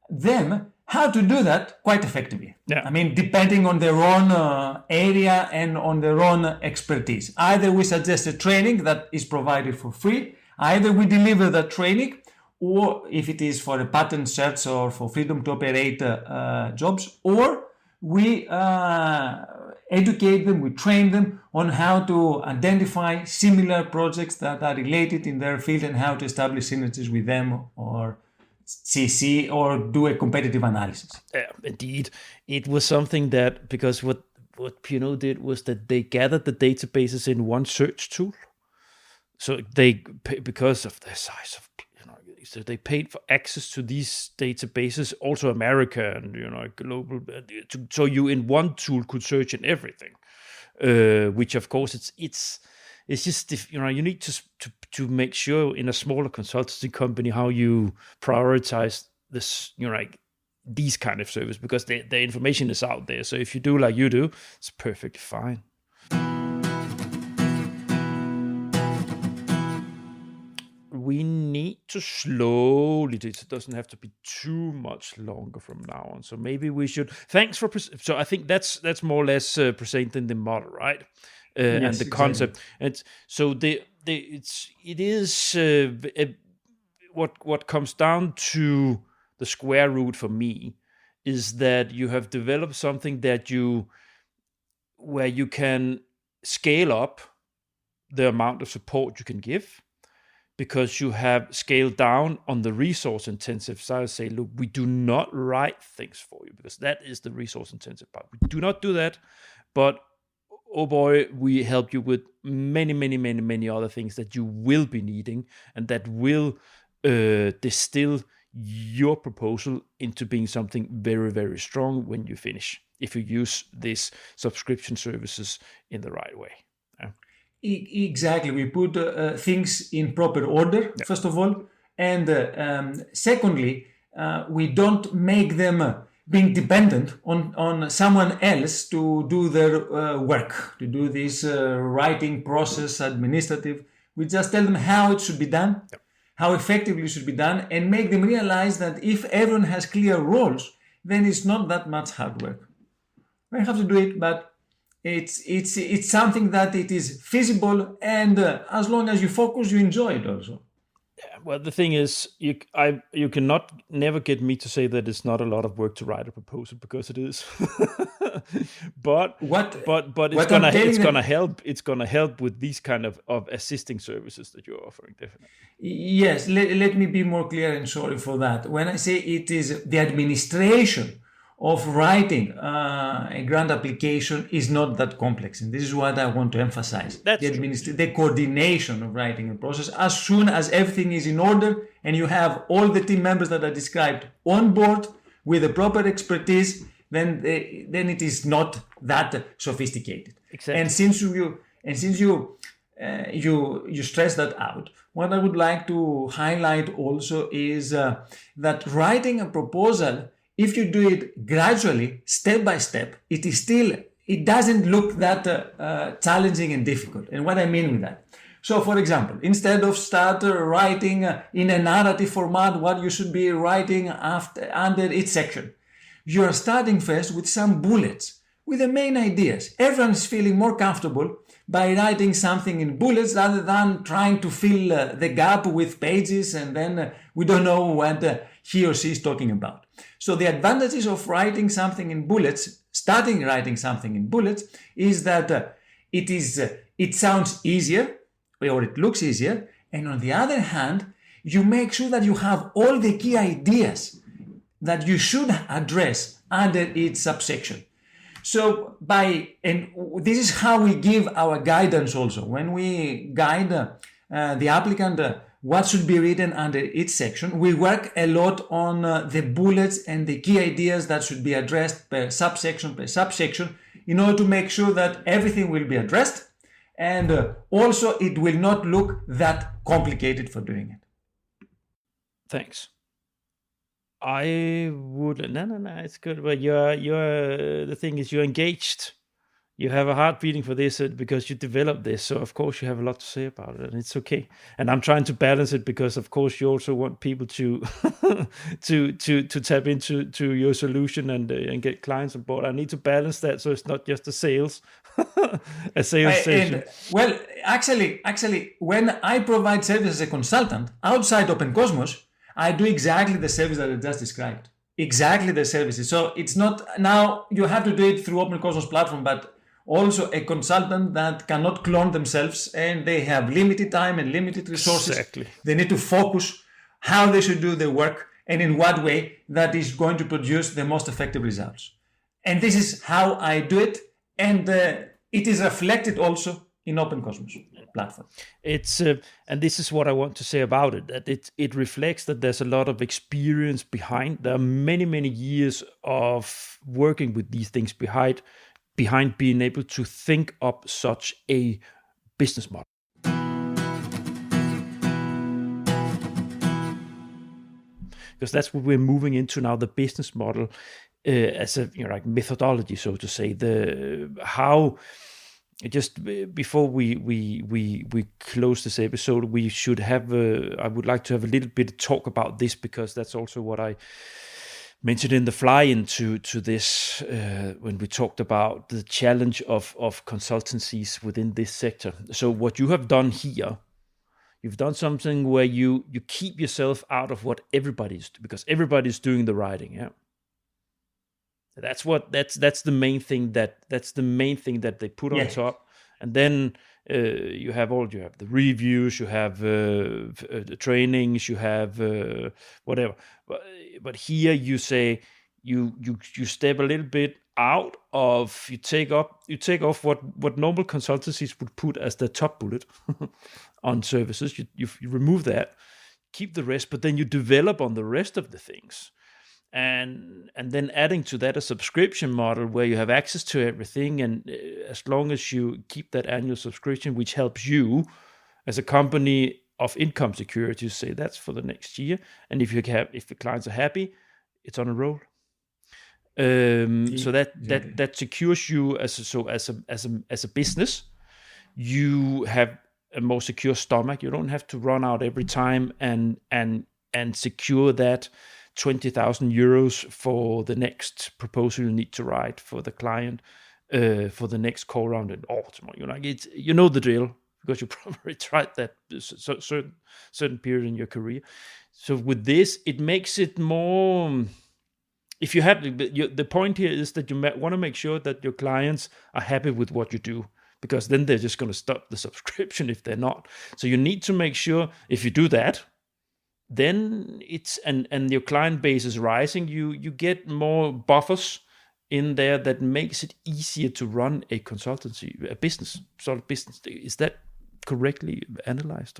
them how to do that quite effectively. I mean, depending on their own area and on their own expertise. Either we suggest a training that is provided for free, either we deliver that training, or if it is for a patent search or for freedom to operate jobs, or we educate them, we train them on how to identify similar projects that are related in their field and how to establish synergies with them, or CC, or do a competitive analysis. Yeah, indeed. It was something that, because what P&O did was that they gathered the databases in one search tool. So they, because of the size of, so they paid for access to these databases, also America and, global. So you in one tool could search in everything, which of course it's just, you need to make sure in a smaller consultancy company how you prioritize this, these kind of service, because the information is out there. So if you do like you do, it's perfectly fine. We need to slowly, it doesn't have to be too much longer from now on. So maybe we should, so I think that's more or less presenting the model, right? Yes, and the concept. And so what comes down to the square root for me is that you have developed something where you can scale up the amount of support you can give, because you have scaled down on the resource intensive side. Say, look, we do not write things for you, because that is the resource intensive part. We do not do that, but oh boy, we help you with many, many, many, many other things that you will be needing, and that will distill your proposal into being something very, very strong when you finish, if you use these subscription services in the right way. Exactly. We put things in proper order, first of all. And secondly, we don't make them being dependent on someone else to do their work, to do this writing process, administrative. We just tell them how it should be done, how effectively it should be done, and make them realize that if everyone has clear roles, then it's not that much hard work. We have to do it, but it's something that it is feasible, and as long as you focus, you enjoy it also. Yeah, well, the thing is, you cannot never get me to say that it's not a lot of work to write a proposal, because it is. but it's gonna help with these kind of assisting services that you're offering, definitely. Yes, let me be more clear, and sorry for that. When I say it is the administration of writing a grant application is not that complex, and this is what I want to emphasize. The coordination of writing a process, as soon as everything is in order and you have all the team members that I described on board with the proper expertise, then it is not that sophisticated. Exactly. And since you stress that out, what I would like to highlight also is that writing a proposal, if you do it gradually, step by step, it doesn't look that challenging and difficult. And what I mean with that. So, for example, instead of start writing in a narrative format what you should be writing under each section, you are starting first with some bullets, with the main ideas. Everyone is feeling more comfortable by writing something in bullets rather than trying to fill the gap with pages, and then we don't know what he or she is talking about. So the advantages of writing something in bullets, starting writing something in bullets, is that it sounds easier, or it looks easier, and on the other hand, you make sure that you have all the key ideas that you should address under each subsection. So this is how we give our guidance also. When we guide the applicant what should be written under each section, we work a lot on the bullets and the key ideas that should be addressed per subsection, in order to make sure that everything will be addressed, and also it will not look that complicated for doing it. Thanks. I would no, it's good. But you're the thing is you're engaged. You have a heart beating for this because you developed this. So of course you have a lot to say about it, and it's okay. And I'm trying to balance it because of course you also want people to to tap into your solution and get clients on board. I need to balance that so it's not just a sales session. Well, actually, when I provide service as a consultant outside Open Cosmos, I do exactly the service that I just described. Exactly the services. So it's not now you have to do it through Open Cosmos platform, but also a consultant that cannot clone themselves and they have limited time and limited resources. Exactly. They need to focus how they should do their work and in what way that is going to produce the most effective results. And this is how I do it, and it is reflected also in Open Cosmos platform. It's and this is what I want to say about it, that it reflects that there's a lot of experience behind. There are many years of working with these things behind being able to think up such a business model. Because that's what we're moving into now, the business model as a like methodology, so to say. Just before we close this episode, we should have. I would like to have a little bit of talk about this, because that's also what I mentioned in the fly-in to this when we talked about the challenge of consultancies within this sector. So what you have done here, you've done something where you keep yourself out of what everybody's, because everybody's doing the writing. Yeah. That's the main thing that they put on top, and then you have the reviews, you have the trainings, you have whatever. But here you say you step a little bit out of, you take off what normal consultancies would put as the top bullet on services. You remove that, keep the rest, but then you develop on the rest of the things. And then adding to that a subscription model where you have access to everything, and as long as you keep that annual subscription, which helps you as a company of income security, to say that's for the next year, and if the clients are happy, it's on a roll. So that secures you as a business. You have a more secure stomach. You don't have to run out every time and secure that 20,000 euros for the next proposal you need to write for the client for the next call round in autumn. You know the drill, because you probably tried that certain period in your career. So with this, it makes it more. If you have the point here is that you want to make sure that your clients are happy with what you do, because then they're just going to stop the subscription if they're not. So you need to make sure, if you do that, then it's and your client base is rising, you get more buffers in there that makes it easier to run a consultancy, a business. Is that correctly analyzed?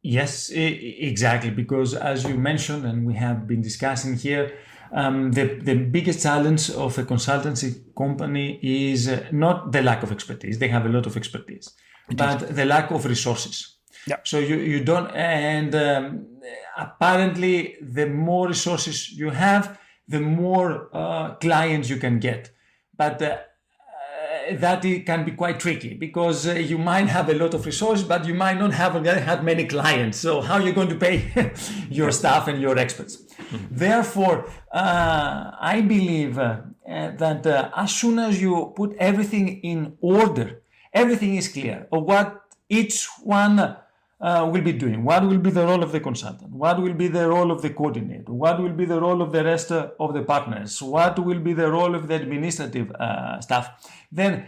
Yes, exactly, because as you mentioned, and we have been discussing here, the biggest challenge of a consultancy company is not the lack of expertise. They have a lot of expertise, but the lack of resources. Yeah. So you don't, and apparently the more resources you have, the more clients you can get. But that it can be quite tricky, because you might have a lot of resources, but you might not have, on the other hand, many clients. So how are you going to pay your staff and your experts? Mm-hmm. Therefore, I believe that as soon as you put everything in order, everything is clear of what each one will be doing. What will be the role of the consultant? What will be the role of the coordinator? What will be the role of the rest of the partners? What will be the role of the administrative staff? Then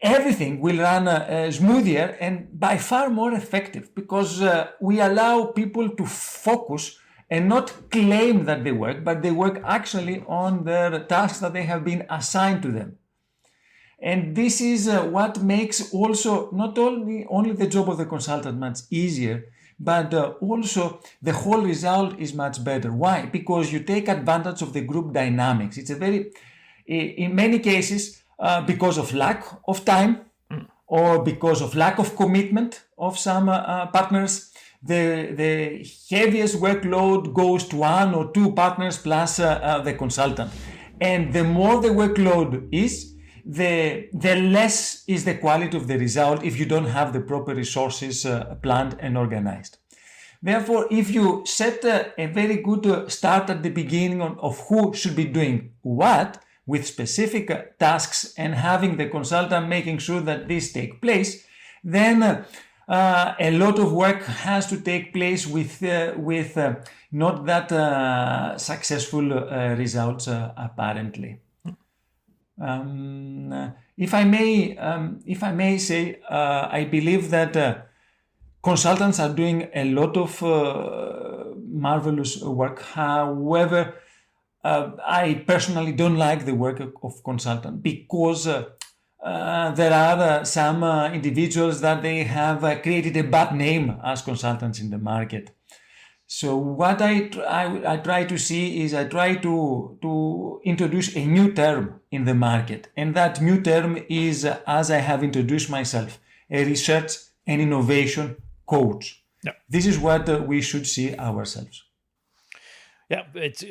everything will run smoother and by far more effective, because we allow people to focus and not claim that they work, but they work actually on their tasks that they have been assigned to them. And this is what makes also not only the job of the consultant much easier, but also the whole result is much better. Why? Because you take advantage of the group dynamics. It's a very, in many cases, because of lack of time or because of lack of commitment of some partners, the heaviest workload goes to one or two partners plus the consultant. And the more the workload is, the less is the quality of the result if you don't have the proper resources planned and organized. Therefore, if you set a very good start at the beginning of who should be doing what with specific tasks and having the consultant making sure that this take place, then a lot of work has to take place with not that successful results apparently. If I may say, I believe that consultants are doing a lot of marvelous work. However, I personally don't like the work of consultant because there are some individuals that they have created a bad name as consultants in the market. So what I try to see is I try to introduce a new term in the market, and that new term is, as I have introduced myself, a research and innovation coach. Yeah. This is what we should see ourselves. Yeah, it's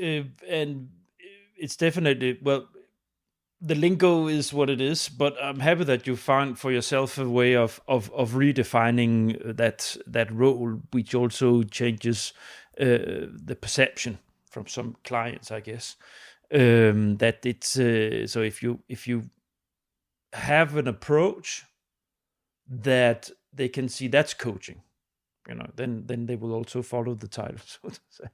definitely, well, the lingo is what it is, but I'm happy that you found for yourself a way of redefining that role, which also changes the perception from some clients, I guess. That it's so if you have an approach that they can see that's coaching, then they will also follow the title, so to say.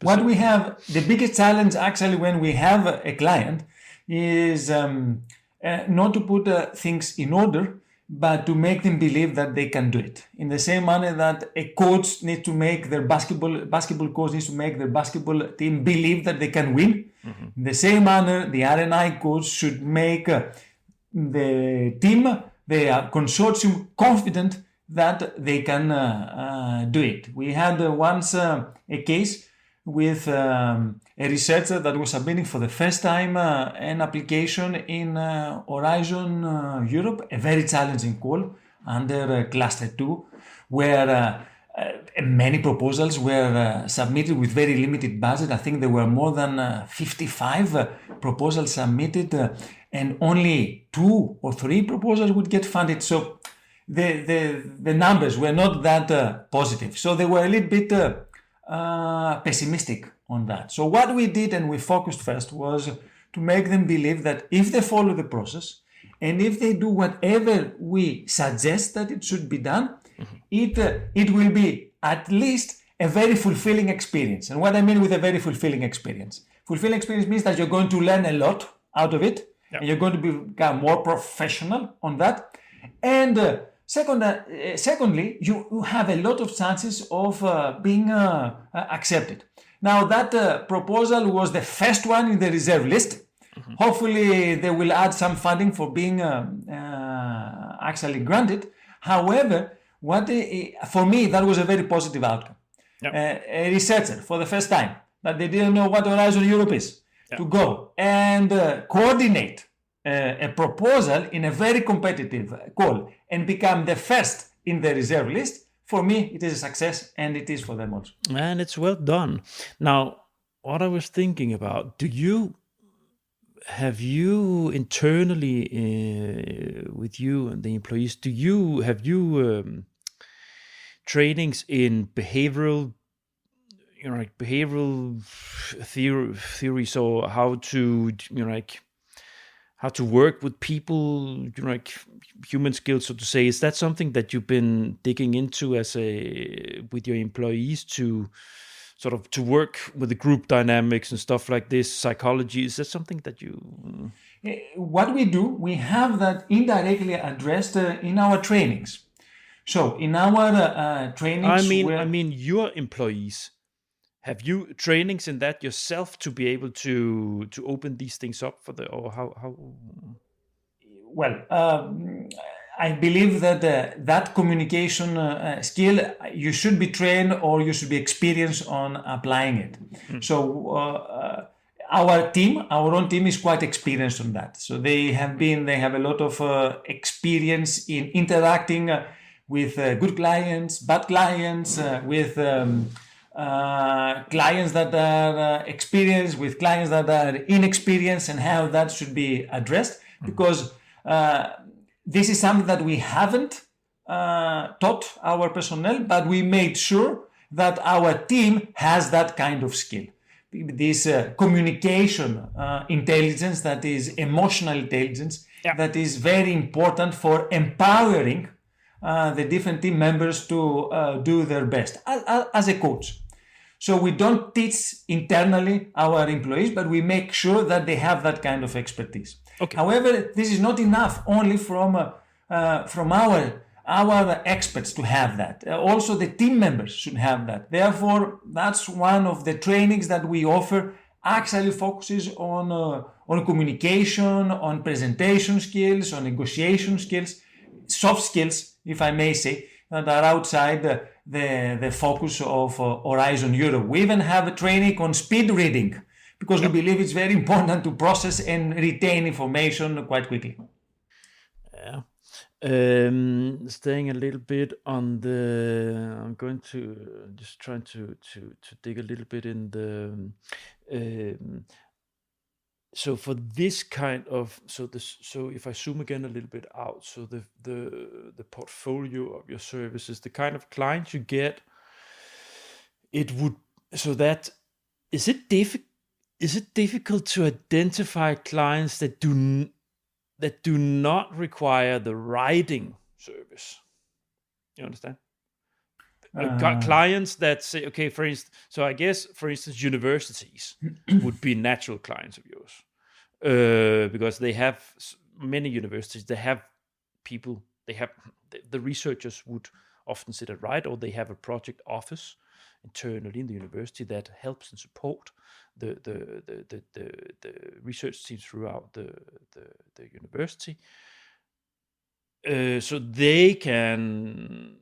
What we have, the biggest challenge actually when we have a client is not to put things in order, but to make them believe that they can do it. In the same manner that a coach needs to make their basketball coach needs to make their basketball team believe that they can win. Mm-hmm. In the same manner, the R&I coach should make the team, the consortium, confident that they can do it. We had once a case with a researcher that was submitting for the first time an application in Horizon Europe, a very challenging call under Cluster 2, where many proposals were submitted with very limited budget. I think there were more than 55 proposals submitted, and only 2 or 3 proposals would get funded. So the numbers were not that positive. So they were a little bit pessimistic on that. So what we did, and we focused first, was to make them believe that if they follow the process and if they do whatever we suggest that it should be done, it will be at least a very fulfilling experience. And what I mean with a very fulfilling experience means that you're going to learn a lot out of it, and you're going to become more professional on that. And secondly, you have a lot of chances of being accepted. Now, that proposal was the first one in the reserve list. Mm-hmm. Hopefully, they will add some funding for being actually granted. However, for me, that was a very positive outcome. Yep. A researcher, for the first time, that they didn't know what Horizon Europe is, to go and coordinate a proposal in a very competitive call and become the first in the reserve list, for me, it is a success, and it is for them also. And it's well done. Now, what I was thinking about, have you internally with you and the employees, have you trainings in behavioral theory, so how to how to work with people, human skills, so to say? Is that something that you've been digging into with your employees to sort of to work with the group dynamics and stuff like this, psychology? Is that something that you... What we do, we have that indirectly addressed in our trainings. So in our trainings... I mean your employees. Have you trainings in that yourself to be able to open these things up for or how? I believe that that communication skill, you should be trained or you should be experienced on applying it. So our own team is quite experienced on that. So they have a lot of experience in interacting with good clients, bad clients, with clients that are experienced, with clients that are inexperienced, and how that should be addressed. Because this is something that we haven't taught our personnel, but we made sure that our team has that kind of skill. This communication intelligence, that is emotional intelligence, that is very important for empowering the different team members to do their best as a coach. So we don't teach internally our employees, but we make sure that they have that kind of expertise. Okay. However, this is not enough only from our experts to have that. Also, the team members should have that. Therefore, that's one of the trainings that we offer. Actually, focuses on communication, on presentation skills, on negotiation skills, soft skills, if I may say, that are outside the focus of Horizon Europe. We even have a training on speed reading, because we believe it's very important to process and retain information quite quickly. Yeah. Staying a little bit on I'm going to just trying to dig a little bit in the so for this kind of so if I zoom again a little bit out, so the portfolio of your services, the kind of clients you get, it would, so that is it difficult to identify clients that do not require the writing service? You understand? Clients that say, okay, for instance, so I guess, for instance, universities would be natural clients of yours, because they have many universities. They have people. They have the researchers would often sit at right, or they have a project office internally in the university that helps and support the research teams throughout the university, so they can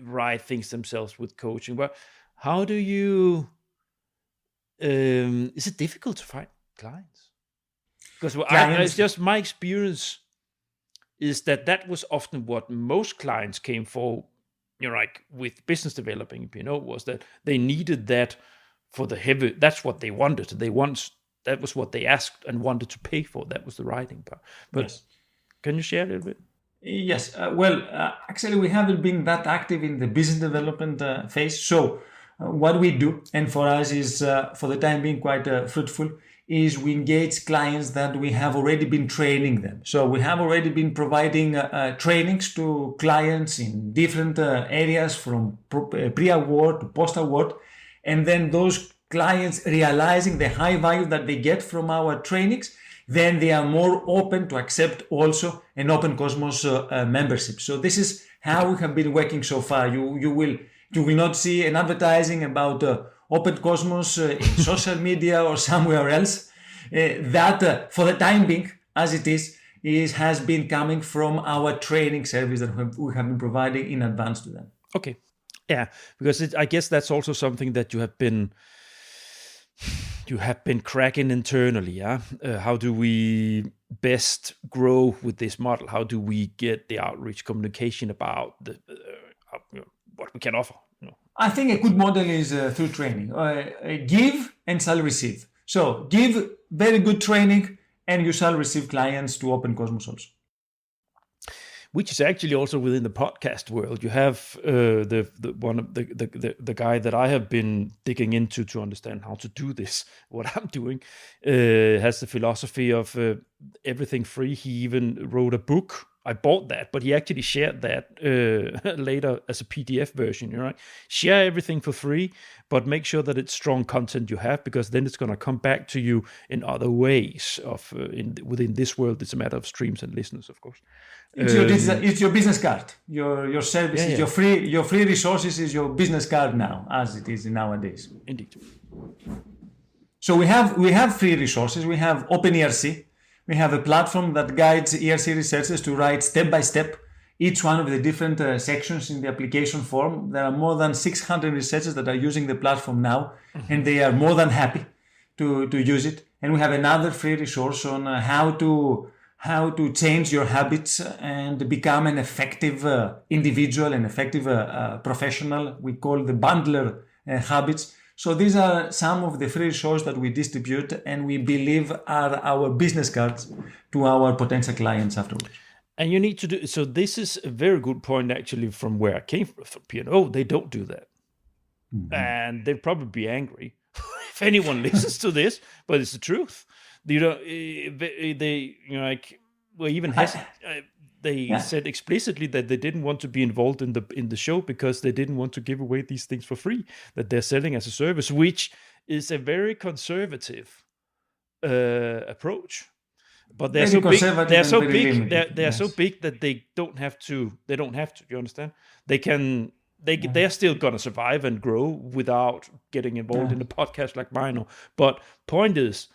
write things themselves with coaching. But how do you? Is it difficult to find clients? Because it's just my experience is that was often what most clients came for. Like with business developing, was that they needed that for the heavy. That's what they wanted. That was what they asked and wanted to pay for. That was the writing part. But yes. Can you share a little bit? Yes. Actually, we haven't been that active in the business development phase. So what we do, and for us is for the time being quite fruitful, is we engage clients that we have already been training them. So we have already been providing trainings to clients in different areas, from pre-award to post-award. And then those clients, realizing the high value that they get from our trainings, then they are more open to accept also an Open Cosmos membership. So this is how we have been working so far. You will not see an advertising about Open Cosmos in social media or somewhere else. That for the time being, as it has been coming from our training service that we have been providing in advance to them. Okay. Yeah, because I guess that's also something that you have been cracking internally. Yeah. How do we best grow with this model? How do we get the outreach communication about what we can offer? I think a good model is through training. Give and shall receive. So give very good training and you shall receive clients to Open Cosmos also. Which is actually also within the podcast world. You have the guy that I have been digging into to understand how to do this, what I'm doing, has the philosophy of everything free. He even wrote a book. I bought that, but he actually shared that later as a PDF version. Right? Share everything for free, but make sure that it's strong content you have, because then it's going to come back to you in other ways. Within this world, it's a matter of streams and listeners, of course. It's your business card. Your services, your free resources is your business card now, as it is nowadays. Indeed. So we have free resources. We have OpenERC, We have a platform that guides ERC researchers to write step by step each one of the different sections in the application form. There are more than 600 researchers that are using the platform now, and they are more than happy to use it. And we have another free resource on how to change your habits and become an effective individual, an effective professional. We call the bundler habits. So these are some of the free resources that we distribute and we believe are our business cards to our potential clients afterwards. And you need to do, so this is a very good point actually from where I came from P&O. They don't do that. Mm-hmm. And they'd probably be angry if anyone listens to this, but it's the truth. You know, they you know, like, well, even they said explicitly that they didn't want to be involved in the show because they didn't want to give away these things for free, that they're selling as a service, which is a very conservative approach. But they're so big. They're so big. They're so big that they don't have to. They don't have to. You understand? They can. They're still gonna survive and grow without getting involved in a podcast like mine. But point is,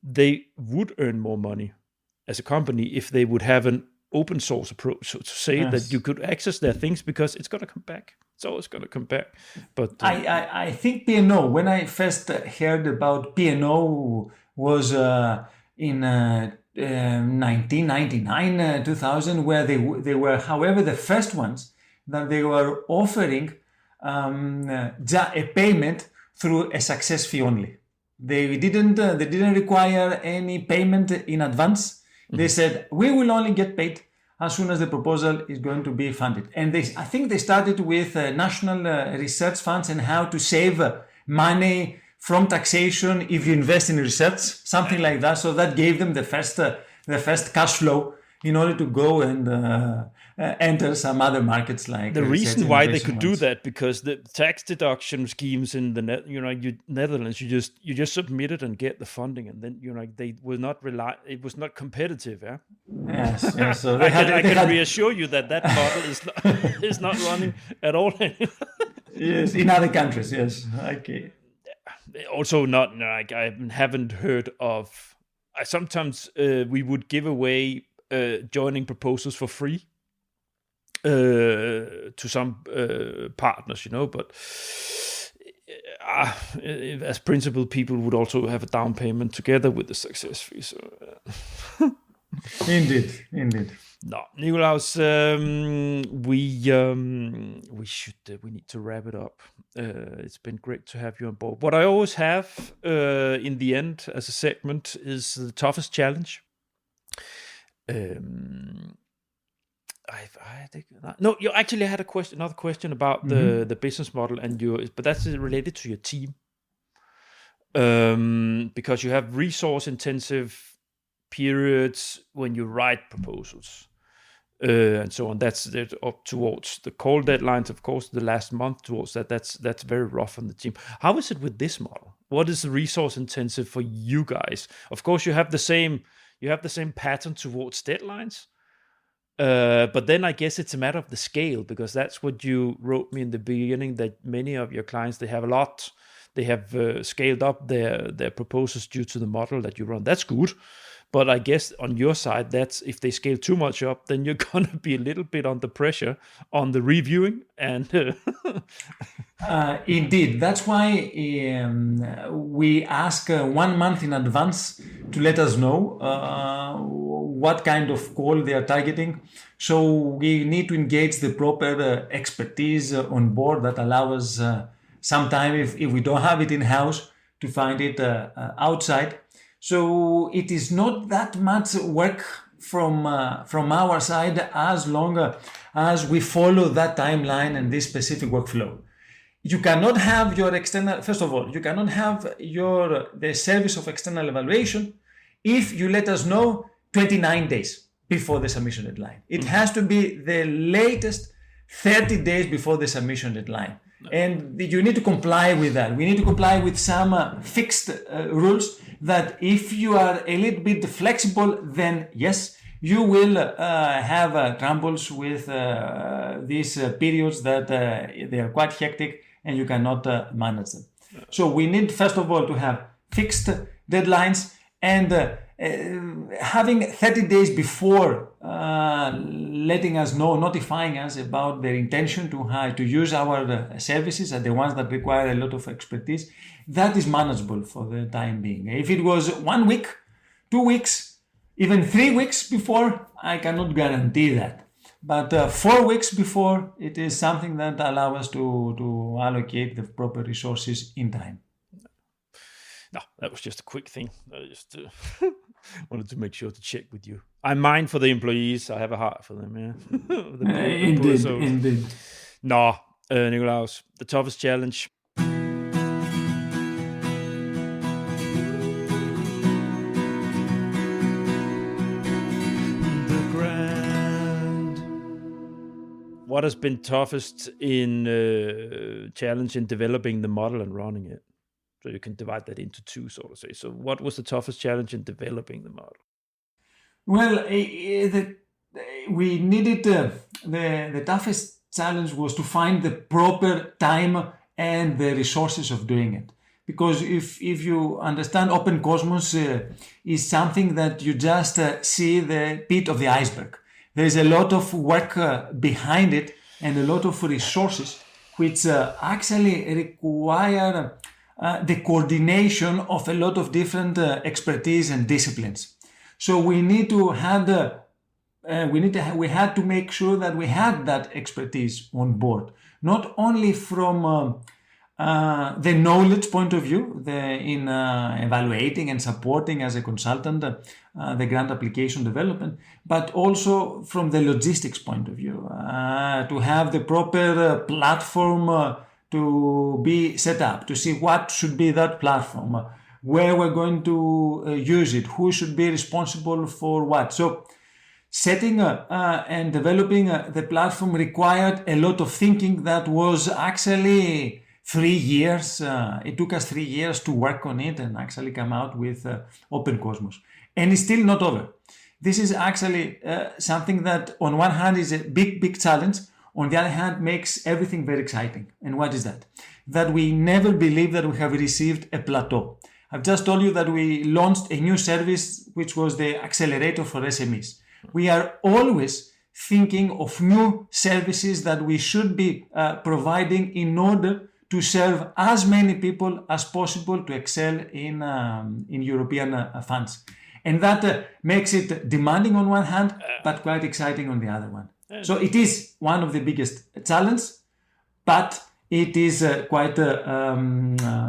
they would earn more money as a company if they would have an open source approach, so to say, that you could access their things because it's gonna come back. It's always gonna come back. But I think P&O. When I first heard about P&O was in 1999, 2000, where they were, however, the first ones that they were offering a payment through a success fee only. They didn't require any payment in advance. Mm-hmm. They said, we will only get paid as soon as the proposal is going to be funded. And I think they started with national research funds and how to save money from taxation if you invest in research, something like that. So that gave them the first cash flow in order to go and enter some other markets like the reason why they could do that, because the tax deduction schemes in the Netherlands, you just submit it and get the funding, and then they will not rely. It was not competitive. Yeah. Yes. So I can reassure you that model is not running at all. Yes, in other countries. Yes. Okay. Also, not like I haven't heard of. Sometimes we would give away joining proposals for free to some partners, but as principal, people would also have a down payment together with the success fee. So, Indeed. No, Nikolaos, we need to wrap it up. It's been great to have you on board. What I always have in the end as a segment is the toughest challenge. You actually had another question about the business model but that's related to your team. Because you have resource intensive periods when you write proposals. And so on. That's up towards the call deadlines, of course, the last month towards that. That's very rough on the team. How is it with this model? What is the resource intensive for you guys? Of course, you have the same pattern towards deadlines. But then I guess it's a matter of the scale, because that's what you wrote me in the beginning, that many of your clients, they have scaled up their proposals due to the model that you run. That's good. But I guess on your side, that's if they scale too much up, then you're going to be a little bit under pressure on the reviewing. And Indeed, that's why we ask 1 month in advance to let us know what kind of call they are targeting. So we need to engage the proper expertise on board that allows us sometime, if we don't have it in-house, to find it outside. So it is not that much work from our side as long as we follow that timeline and this specific workflow. You cannot have your external, first of all, you cannot have the service of external evaluation if you let us know 29 days before the submission deadline. It has to be the latest 30 days before the submission deadline. And you need to comply with that. We need to comply with some fixed rules that if you are a little bit flexible, then yes, you will have troubles with these periods that they are quite hectic and you cannot manage them. So we need, first of all, to have fixed deadlines and having 30 days before letting us know, notifying us about their intention to use our services, and the ones that require a lot of expertise, that is manageable for the time being. If it was 1 week, 2 weeks, even 3 weeks before, I cannot guarantee that. But 4 weeks before, it is something that allows us to allocate the proper resources in time. No, that was just a quick thing. I just wanted to make sure to check with you. I'm mine for the employees. I have a heart for them. Yeah, Indeed. No, Nikolaos, the toughest challenge. What has been toughest in challenge in developing the model and running it? So you can divide that into two, so to say. So what was the toughest challenge in developing the model? Well, we needed the toughest challenge was to find the proper time and the resources of doing it. Because if you understand, Open Cosmos is something that you just see the tip of the iceberg. There is a lot of work behind it and a lot of resources which actually require the coordination of a lot of different expertise and disciplines. So we need to have we had to make sure that we had that expertise on board, not only from the knowledge point of view, in evaluating and supporting as a consultant the grant application development, but also from the logistics point of view, to have the proper platform to be set up, to see what should be that platform, where we're going to use it, who should be responsible for what. So setting and developing the platform required a lot of thinking that was actually 3 years. It took us 3 years to work on it and actually come out with Open Cosmos. And it's still not over. This is actually something that on one hand is a big challenge. On the other hand, makes everything very exciting. And what is that? That we never believe that we have received a plateau. I've just told you that we launched a new service, which was the accelerator for SMEs. We are always thinking of new services that we should be providing in order to serve as many people as possible to excel in European funds. And that makes it demanding on one hand, but quite exciting on the other one. So it is one of the biggest challenges, but it is quite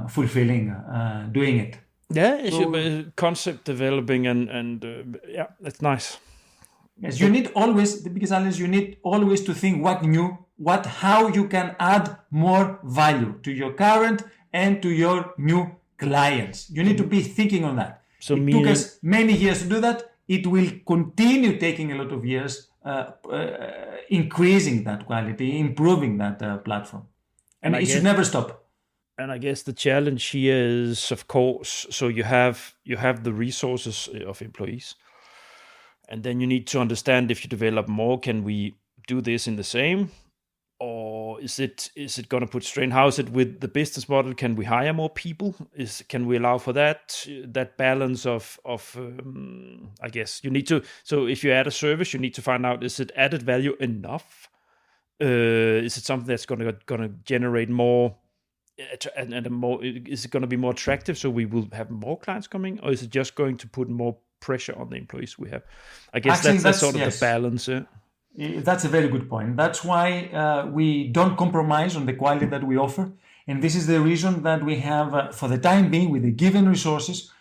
fulfilling doing it. Yeah, it should be concept developing and yeah, that's nice. Yes, you need always, the biggest challenge, you need always to think how you can add more value to your current and to your new clients. You need to be thinking on that. So it took us many years to do that. It will continue taking a lot of years, increasing that quality, improving that platform. And it should never stop. And I guess the challenge here is, of course, so you have the resources of employees. And then you need to understand, if you develop more, can we do this in the same? Or is it going to put strain? How is it with the business model? Can we hire more people? Can we allow for that balance of I guess you need to. So if you add a service, you need to find out, is it added value enough? Is it something that's going to generate more and more? Is it going to be more attractive so we will have more clients coming, or is it just going to put more pressure on the employees we have? I guess that's sort of the balance. That's a very good point. That's why we don't compromise on the quality that we offer. And this is the reason that we have, for the time being, with the given resources,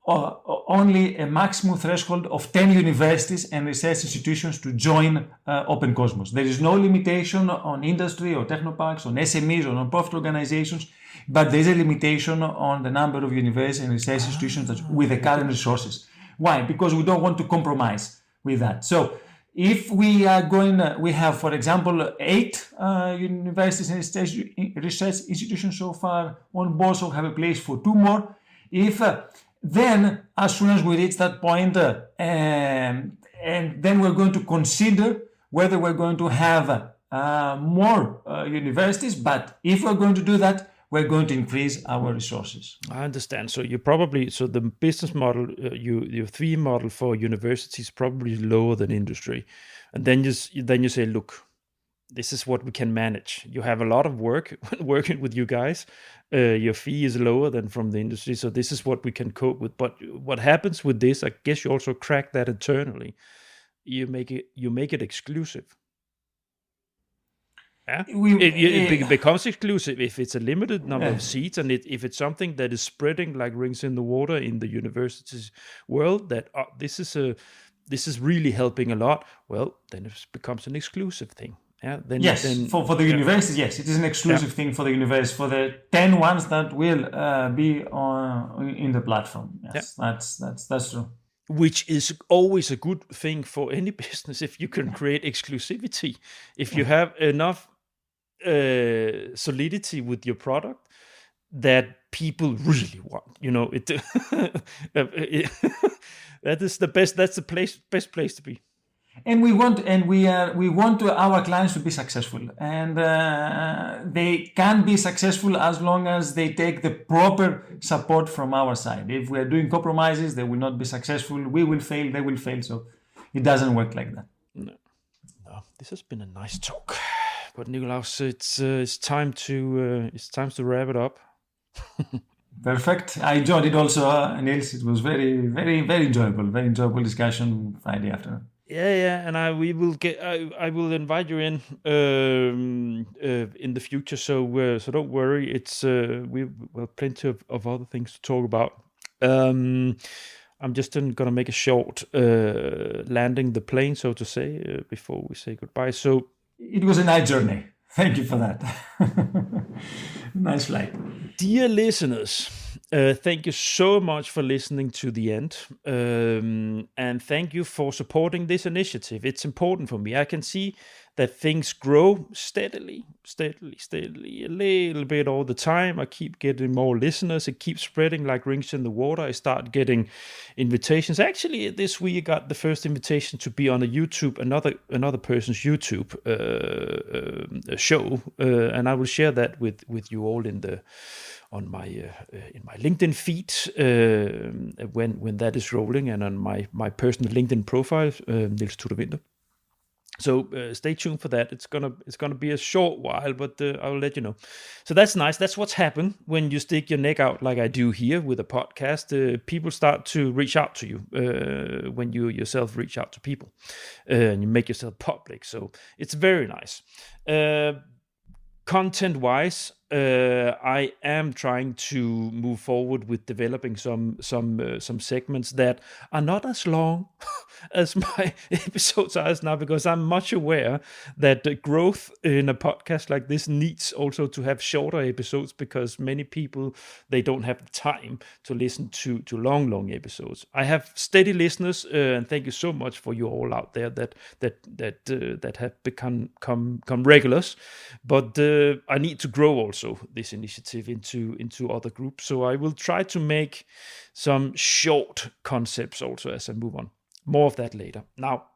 only a maximum threshold of 10 universities and research institutions to join Open Cosmos. There is no limitation on industry or technoparks, on SMEs or non-profit organizations, but there is a limitation on the number of universities and research institutions with the current resources. Why? Because we don't want to compromise with that. So if we are we have, for example, 8 universities and research institutions so far on board, so have a place for 2 more. If then, as soon as we reach that point, and then we're going to consider whether we're going to have more universities. But if we're going to do that, we're going to increase our resources. I understand. So the business model, your fee model for universities probably lower than industry, and then you say, look, this is what we can manage. You have a lot of work working with you guys. Your fee is lower than from the industry, so this is what we can cope with. But what happens with this? I guess you also crack that internally. You make it exclusive. Yeah, it becomes exclusive if it's a limited number of seats, and if it's something that is spreading like rings in the water in the universities world. That this is really helping a lot. Well, then it becomes an exclusive thing. Yeah, for the universities, yes, it is an exclusive thing for the university, for the 10 ones that will be in the platform. Yes, that's true. Which is always a good thing for any business if you can create exclusivity. If you have enough solidity with your product that people really want, that is the best. That's the best place to be. And we want our clients to be successful, and they can be successful as long as they take the proper support from our side. If we are doing compromises, they will not be successful. We will fail, they will fail. So it doesn't work like that. No, this has been a nice talk, but Nikolaos, it's time to wrap it up. Perfect. I enjoyed it also, Niels. It was very, very, very enjoyable discussion Friday afternoon. Yeah, and I will invite you in the future. So don't worry. It's we have plenty of other things to talk about. I'm just gonna make a short landing the plane, so to say, before we say goodbye. So it was a nice journey. Thank you for that. Nice flight. Dear listeners, thank you so much for listening to the end. And thank you for supporting this initiative. It's important for me. I can see that things grow steadily, a little bit all the time. I keep getting more listeners. It keeps spreading like rings in the water. I start getting invitations. Actually, this week I got the first invitation to be on a YouTube, another person's YouTube show, and I will share that with you all in my LinkedIn feed when that is rolling, and on my personal LinkedIn profile, Niels Tudor-Winter. So stay tuned for that. It's gonna be a short while, but I'll let you know. So that's nice. That's what's happened when you stick your neck out like I do here with a podcast. People start to reach out to you when you yourself reach out to people, and you make yourself public. So it's very nice. Content-wise, I am trying to move forward with developing some segments that are not as long as my episodes are now, because I'm much aware that the growth in a podcast like this needs also to have shorter episodes, because many people, they don't have the time to listen to long episodes. I have steady listeners, and thank you so much for you all out there that have become regulars. But I need to grow also this initiative into other groups. So I will try to make some short concepts also as I move on. More of that later. Now,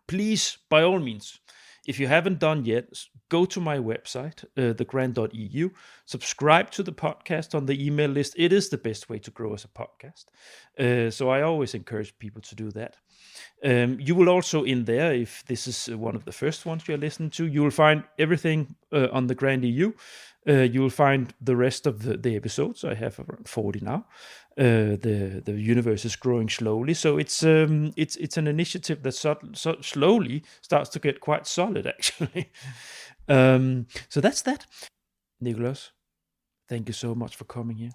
please, by all means, if you haven't done yet, go to my website, thegrand.eu, subscribe to the podcast on the email list. It is the best way to grow as a podcast. So I always encourage people to do that. You will also in there, if this is one of the first ones you're listening to, you will find everything on the Grand EU. You will find the rest of the episodes. I have around 40 now. The universe is growing slowly, so it's an initiative that so slowly starts to get quite solid, actually. So that's that. Nikolaos, thank you so much for coming here.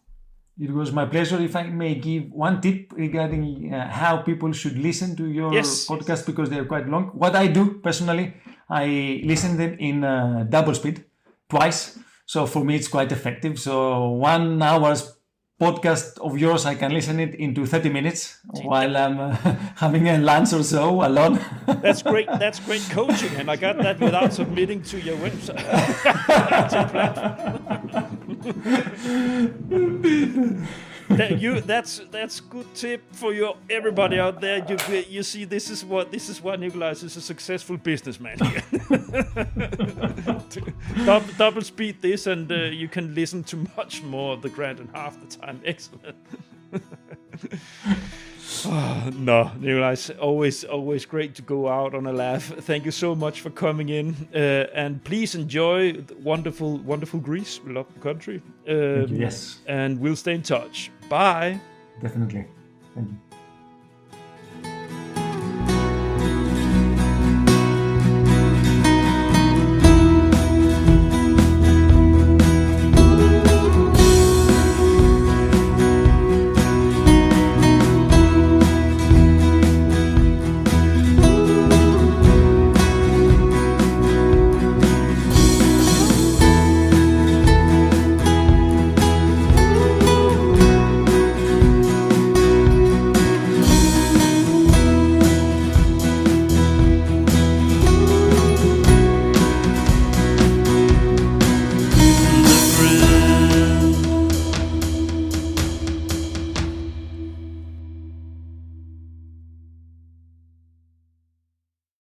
It was my pleasure. If I may give one tip regarding how people should listen to your podcast, because they're quite long. What I do personally, I listen them in double speed twice. So for me, it's quite effective. So 1 hour's podcast of yours, I can listen it into 30 minutes while I'm having a lunch or so alone. That's great. That's great coaching. And I got that without submitting to your website. That's good tip for everybody out there. You see, this is why Nikolaos is a successful businessman. Double speed this, and you can listen to much more of the Grant in half the time. Excellent. No, Nikolaos, always great to go out on a laugh. Thank you so much for coming in, and please enjoy the wonderful Greece. We love the country. Thank you, yes, and we'll stay in touch. Bye. Definitely. Thank you.